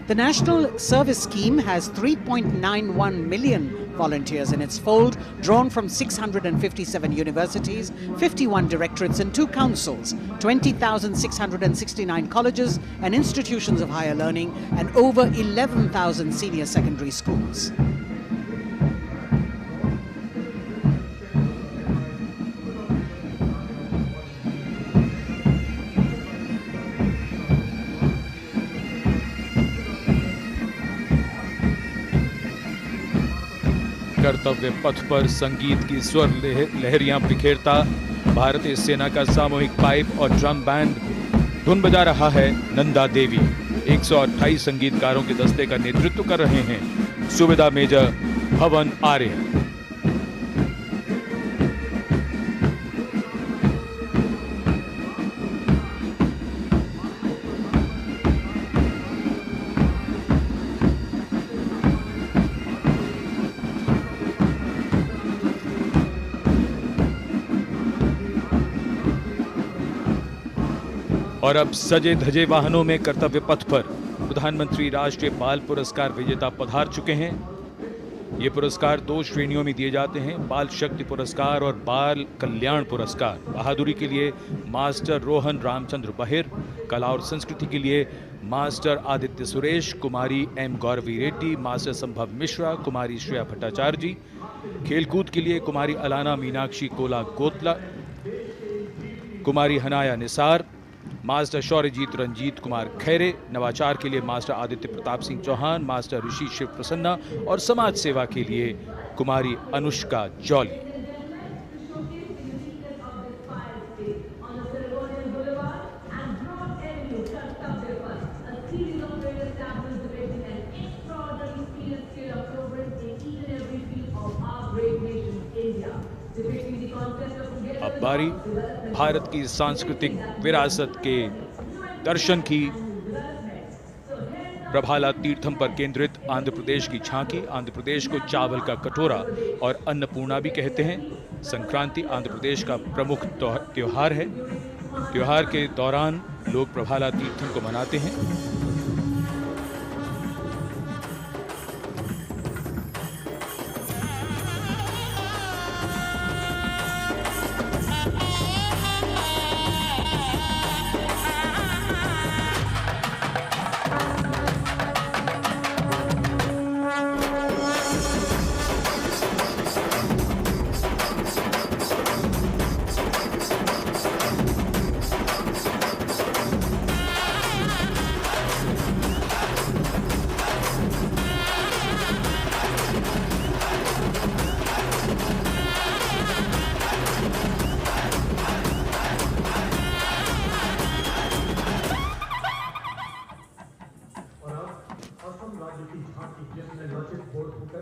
The National Service Scheme has 3.91 million volunteers in its fold, drawn from 657 universities, 51 directorates and 2 councils, 20,669 colleges and institutions of higher learning, and over 11,000 senior secondary schools. कर्तव्य पथ पर संगीत की स्वर लहरियां बिखेरता भारतीय सेना का सामूहिक पाइप और ड्रम बैंड धुन बजा रहा है। नंदा देवी 128 संगीतकारों के दस्ते का नेतृत्व कर रहे हैं। सुबेदार मेजर भवन आर्य। और अब सजे धजे वाहनों में कर्तव्य पथ पर प्रधानमंत्री राष्ट्रीय बाल पुरस्कार विजेता पधार चुके हैं। ये पुरस्कार 2 श्रेणियों में दिए जाते हैं, बाल शक्ति पुरस्कार और बाल कल्याण पुरस्कार। बहादुरी के लिए मास्टर रोहन रामचंद्र बहिर, कला और संस्कृति के लिए मास्टर आदित्य सुरेश, कुमारी एम गौरवी रेड्डी, मास्टर संभव मिश्रा, कुमारी श्रेया भट्टाचार्य जी, खेलकूद के लिए कुमारी अलाना मीनाक्षी कोला गोतला, कुमारी हनाया निसार, मास्टर शौर्यजीत रंजीत कुमार खैरे, नवाचार के लिए मास्टर आदित्य प्रताप सिंह चौहान, मास्टर ऋषि शिव प्रसन्ना और समाज सेवा के लिए कुमारी अनुष्का जौली। अब बारी भारत की सांस्कृतिक विरासत के दर्शन की। प्रभाला तीर्थम पर केंद्रित आंध्र प्रदेश की झांकी। आंध्र प्रदेश को चावल का कटोरा और अन्नपूर्णा भी कहते हैं। संक्रांति आंध्र प्रदेश का प्रमुख त्योहार है। त्योहार के दौरान लोग प्रभाला तीर्थम को मनाते हैं।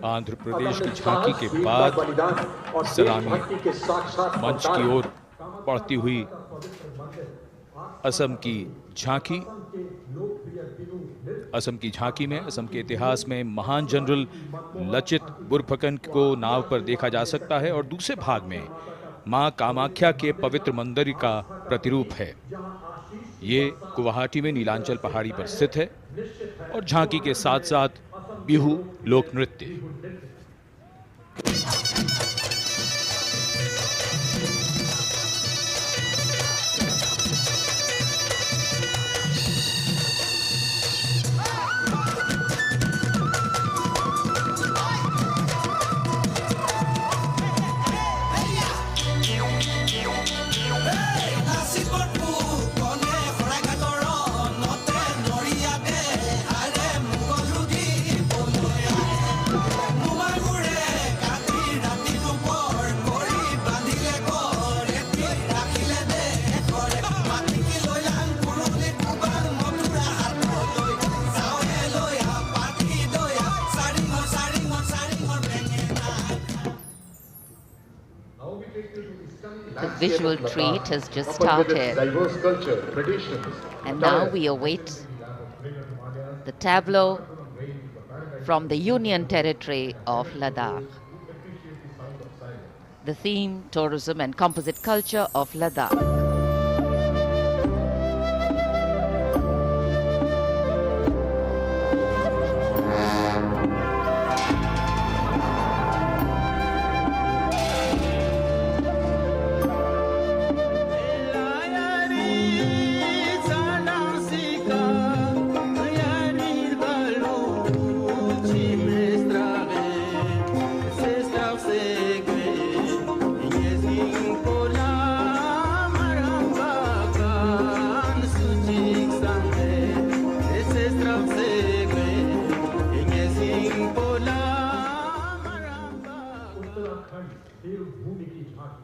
आंध्र प्रदेश की झांकी के बाद सलामी मंच की ओर बढ़ती हुई असम की झांकी। असम की झांकी में असम के इतिहास में महान जनरल लचित बुरफकन को नाव पर देखा जा सकता है और दूसरे भाग में मां कामाख्या के पवित्र मंदिर का प्रतिरूप है। ये गुवाहाटी में नीलांचल पहाड़ी पर स्थित है और झांकी के साथ साथ बिहू लोक नृत्य। visual treat has just started. Diverse culture, traditions, And now we await the tableau from the Union Territory of Ladakh. The theme, tourism and composite culture of Ladakh.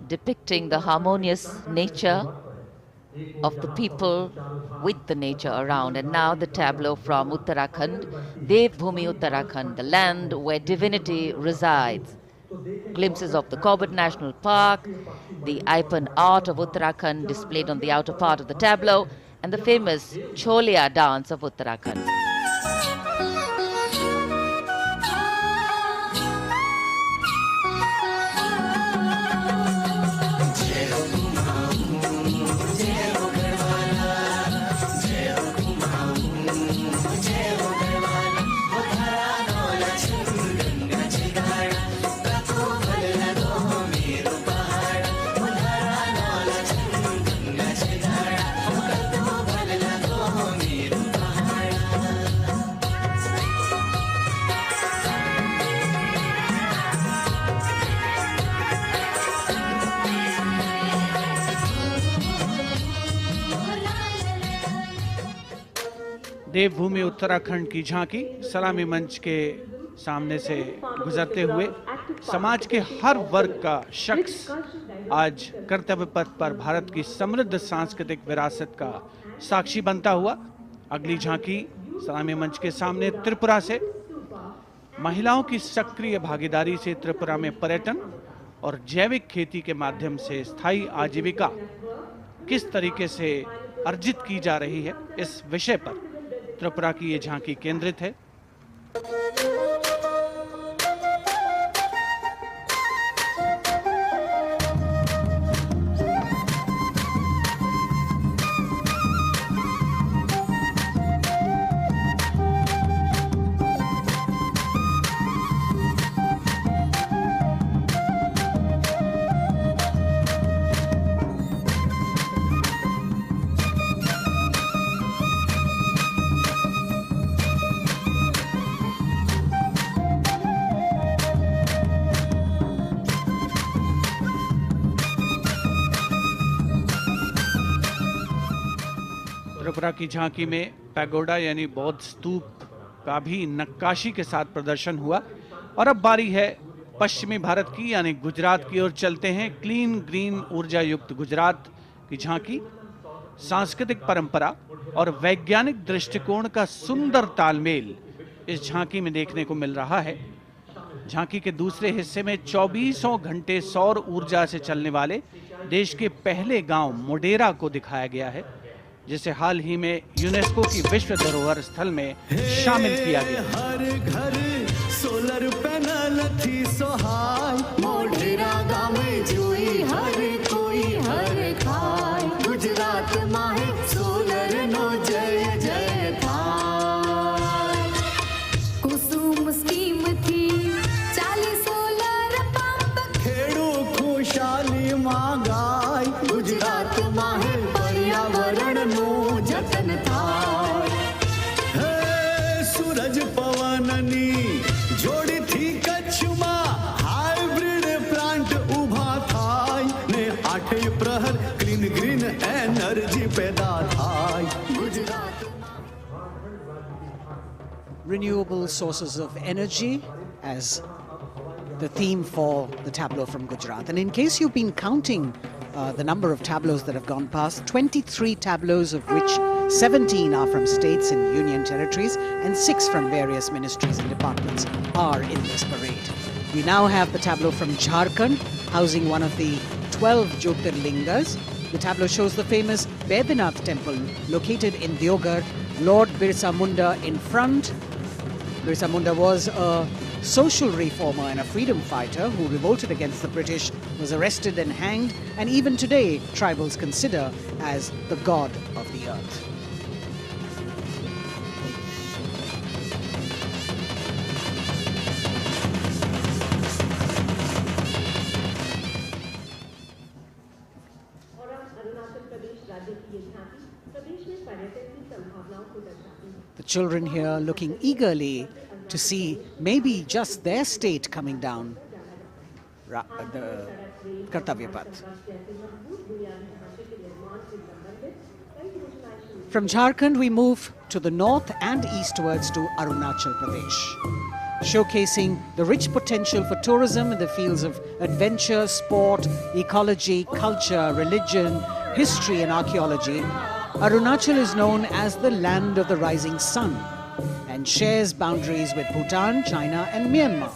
Depicting the harmonious nature of the people with the nature around. And now the tableau from Uttarakhand, Devbhumi Uttarakhand, the land where divinity resides. Glimpses of the Corbett National Park, the Ipan art of Uttarakhand displayed on the outer part of the tableau, and the famous Cholia dance of Uttarakhand. देवभूमि उत्तराखंड की झांकी सलामी मंच के सामने से गुजरते हुए समाज के हर वर्ग का शख्स आज कर्तव्य पथ पर भारत की समृद्ध सांस्कृतिक विरासत का साक्षी बनता हुआ। अगली झांकी सलामी मंच के सामने त्रिपुरा से महिलाओं की सक्रिय भागीदारी से त्रिपुरा में पर्यटन और जैविक खेती के माध्यम से स्थायी आजीविका किस तरीके से अर्जित की जा रही है, इस विषय पर त्रिपुरा की ये झांकी केंद्रित है। त्रिपुरा की झांकी में पैगोडा यानी बौद्ध स्तूप का भी नक्काशी के साथ प्रदर्शन हुआ। और अब बारी है पश्चिमी भारत की यानी गुजरात की ओर चलते हैं। क्लीन ग्रीन ऊर्जा युक्त गुजरात की झांकी सांस्कृतिक परंपरा और वैज्ञानिक दृष्टिकोण का सुंदर तालमेल इस झांकी में देखने को मिल रहा है। झांकी के दूसरे हिस्से में 24 घंटे सौर ऊर्जा से चलने वाले देश के पहले गांव मोडेरा को दिखाया गया है, जिसे हाल ही में यूनेस्को की विश्व धरोहर स्थल में शामिल किया गया। हर घर सोलर पैनल थी सोहाय, मोढेरा गाँव में जोई हर कोई हर खाय, गुजरात माहे सोलर नो जय जय थाय। कुसुम स्कीम थी 40 सोलर पंप, खेड़ू खुशाली मांगाय, गुजरात माहे पर्यावरण नो जतन थाय। सूरज पवननी जोड़ी थी कच्छमा, हाइब्रिड प्लांट उभा थाय ने 8 प्रहर क्लीन ग्रीन एनर्जी पैदा थाय। Renewable sources of energy as the theme for the tableau from Gujarat. And in case you've been counting the number of tableaus that have gone past, 23 tableaus, of which 17 are from states and union territories and 6 from various ministries and departments are in this parade. We now have the tableau from Jharkhand, housing one of the 12 Jyotirlingas. The tableau shows the famous Baidyanath temple located in Deoghar. Lord Birsa Munda in front. Birsa Munda was a social reformer and a freedom fighter who revolted against the British, was arrested and hanged, and even today tribals consider as the god of the earth. The children here looking eagerly to see maybe just their state coming down the Kartavya Path. From Jharkhand, we move to the north and eastwards to Arunachal Pradesh, showcasing the rich potential for tourism in the fields of adventure, sport, ecology, culture, religion, history and archaeology. Arunachal is known as the land of the rising sun and shares boundaries with Bhutan, China and Myanmar.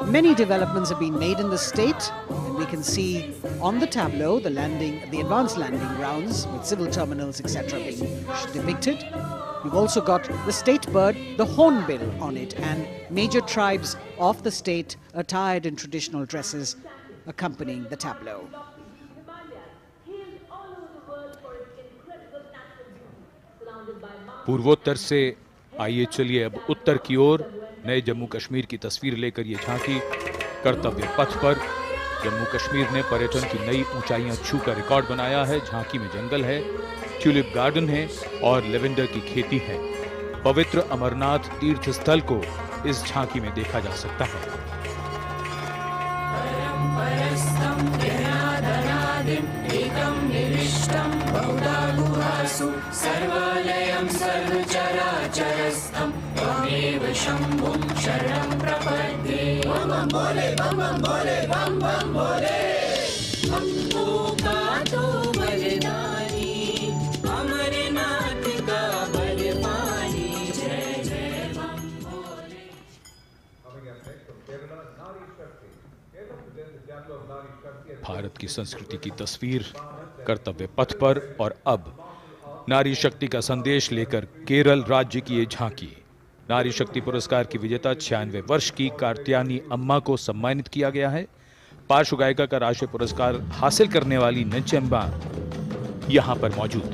Many developments have been made in the state, and we can see on the tableau the advanced landing grounds with civil terminals, etc. being depicted. We've also got the state bird, the hornbill, on it, and major tribes of the state attired in traditional dresses accompanying the tableau. पूर्वोत्तर से आइए चलिए अब उत्तर की ओर नए जम्मू कश्मीर की तस्वीर लेकर ये झांकी कर्तव्य पथ पर। जम्मू कश्मीर ने पर्यटन की नई ऊंचाइयां छूकर रिकॉर्ड बनाया है। झांकी में जंगल है, ट्यूलिप गार्डन है और लेवेंडर की खेती है। पवित्र अमरनाथ तीर्थ स्थल को इस झांकी में देखा जा सकता है। सर्वालयं सर्वचराचरस्थं त्वमेव शम्भुं शरणं प्रपद्ये। बम बम भोले, बम बम भोले, बम बम भोले। हमको का तो बलिदानी, अमरनाथ का बलवानी। जय जय बम भोले। भारत की संस्कृति की तस्वीर कर्तव्य पथ पर, और अब नारी शक्ति का संदेश लेकर केरल राज्य की ये झांकी। नारी शक्ति पुरस्कार की विजेता 96 वर्ष की कार्त्यानी अम्मा को सम्मानित किया गया है। पार्श्व गायिका का राष्ट्रीय पुरस्कार हासिल करने वाली नंचम्बा यहां पर मौजूद।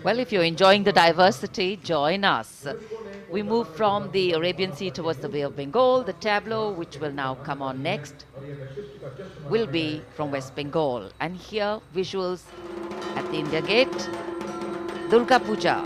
Well, if you're enjoying the diversity, join us. We move from the Arabian Sea towards the Bay of Bengal. The tableau, which will now come on next, will be from West Bengal. And here, visuals at the India Gate, Durga Puja.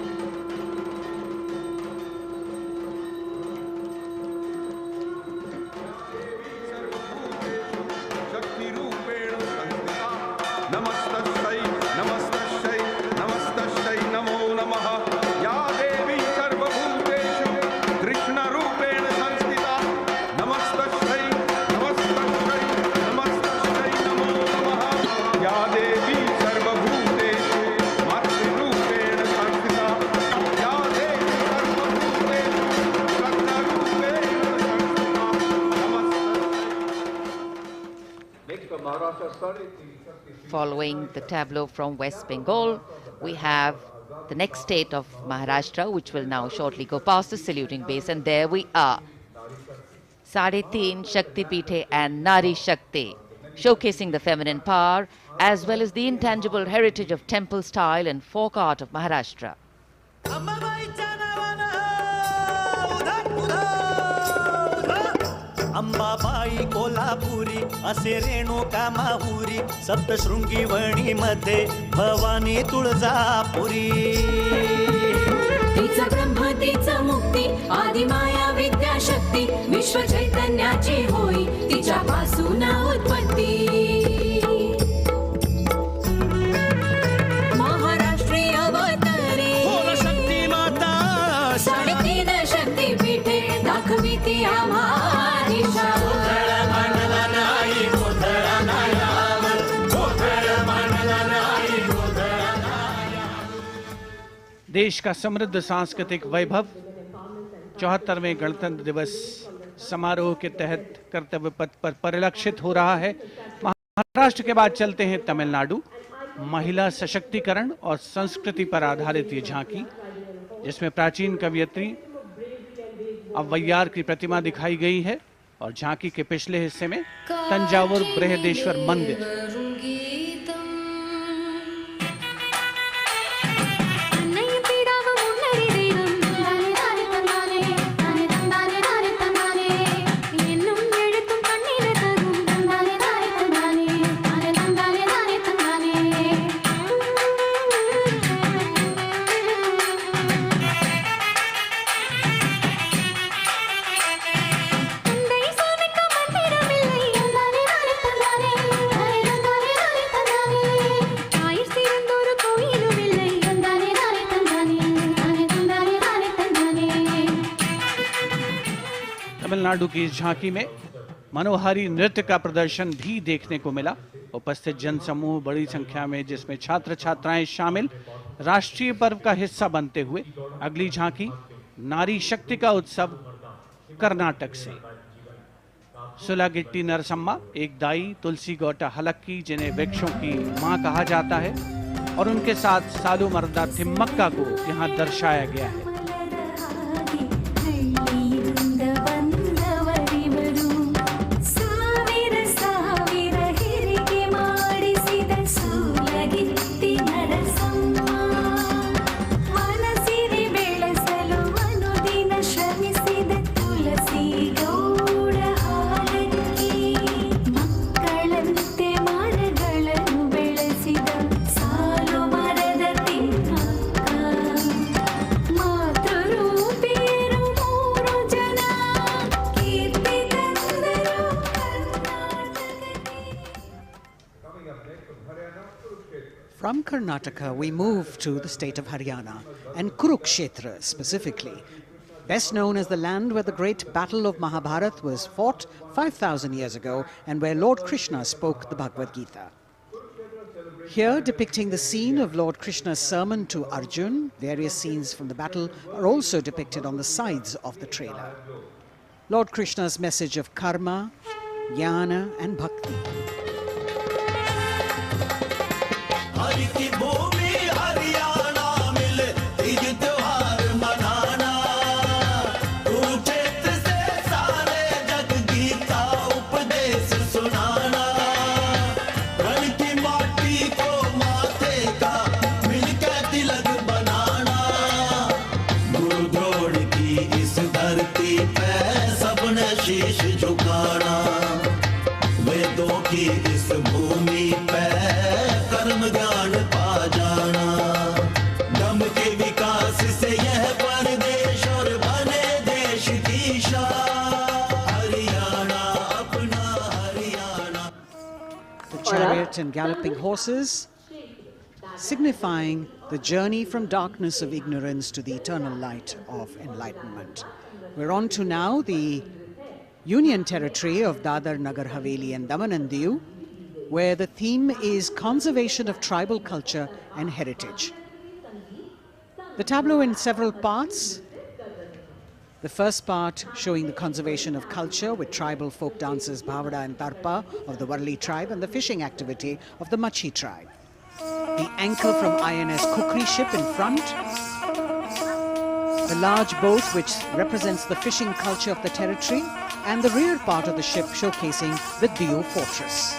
Following the tableau from West Bengal, we have the next state of Maharashtra, which will now shortly go past the saluting base, and there we are. Sade Teen Shakti Pithe and Nari Shakti, showcasing the feminine power as well as the intangible heritage of temple style and folk art of Maharashtra. Ambabai कोला तुळजापुरी असे रेणुका माहुरी सप्तशृंगी वणी मध्ये भवानी तुळजापुरी तिचा ब्रह्म तिचा मुक्ती आदि माया विद्याशक्ती विश्व चैतन्याची होई तिच्यापासून उत्पत्ती महाराष्ट्रीय अवतरे शक्ती माता 3.5 शक्तीपीठे दाखवी ती आम्हा दिशा देश का समृद्ध सांस्कृतिक वैभव 74वें गणतंत्र दिवस समारोह के तहत कर्तव्य पथ पर परिलक्षित हो रहा है। महाराष्ट्र के बाद चलते हैं तमिलनाडु। महिला सशक्तिकरण और संस्कृति पर आधारित ये झांकी, जिसमें प्राचीन कवयित्री अव्वैयार की प्रतिमा दिखाई गई है और झांकी के पिछले हिस्से में तंजावुर बृहदेश्वर मंदिर। तमिलनाडु की इस झांकी में मनोहारी नृत्य का प्रदर्शन भी देखने को मिला। उपस्थित जनसमूह बड़ी संख्या में, जिसमें छात्र छात्राएं शामिल, राष्ट्रीय पर्व का हिस्सा बनते हुए अगली झांकी नारी शक्ति का उत्सव कर्नाटक से। सुलागिट्टी नरसम्मा एक दाई, तुलसी गौटा हलक्की जिन्हें वृक्षों की मां कहा जाता है, और उनके साथ सालू मर्दा थिम्मक्का को यहाँ दर्शाया गया है। From Karnataka, we move to the state of Haryana and Kurukshetra specifically, best known as the land where the great battle of Mahabharata was fought 5,000 years ago and where Lord Krishna spoke the Bhagavad Gita. Here, depicting the scene of Lord Krishna's sermon to Arjun, various scenes from the battle are also depicted on the sides of the trailer. Lord Krishna's message of karma, jnana and bhakti. Chariot and galloping horses, signifying the journey from darkness of ignorance to the eternal light of enlightenment. We're on to now the Union Territory of Dadar, Nagar Haveli and Daman and Diu, where the theme is conservation of tribal culture and heritage. The tableau in several parts. The first part showing the conservation of culture with tribal folk dances Bhavada and Tarpa of the Warli tribe and the fishing activity of the Machi tribe. The anchor from INS Kukri ship in front. The large boat which represents the fishing culture of the territory, and the rear part of the ship showcasing the Diu fortress.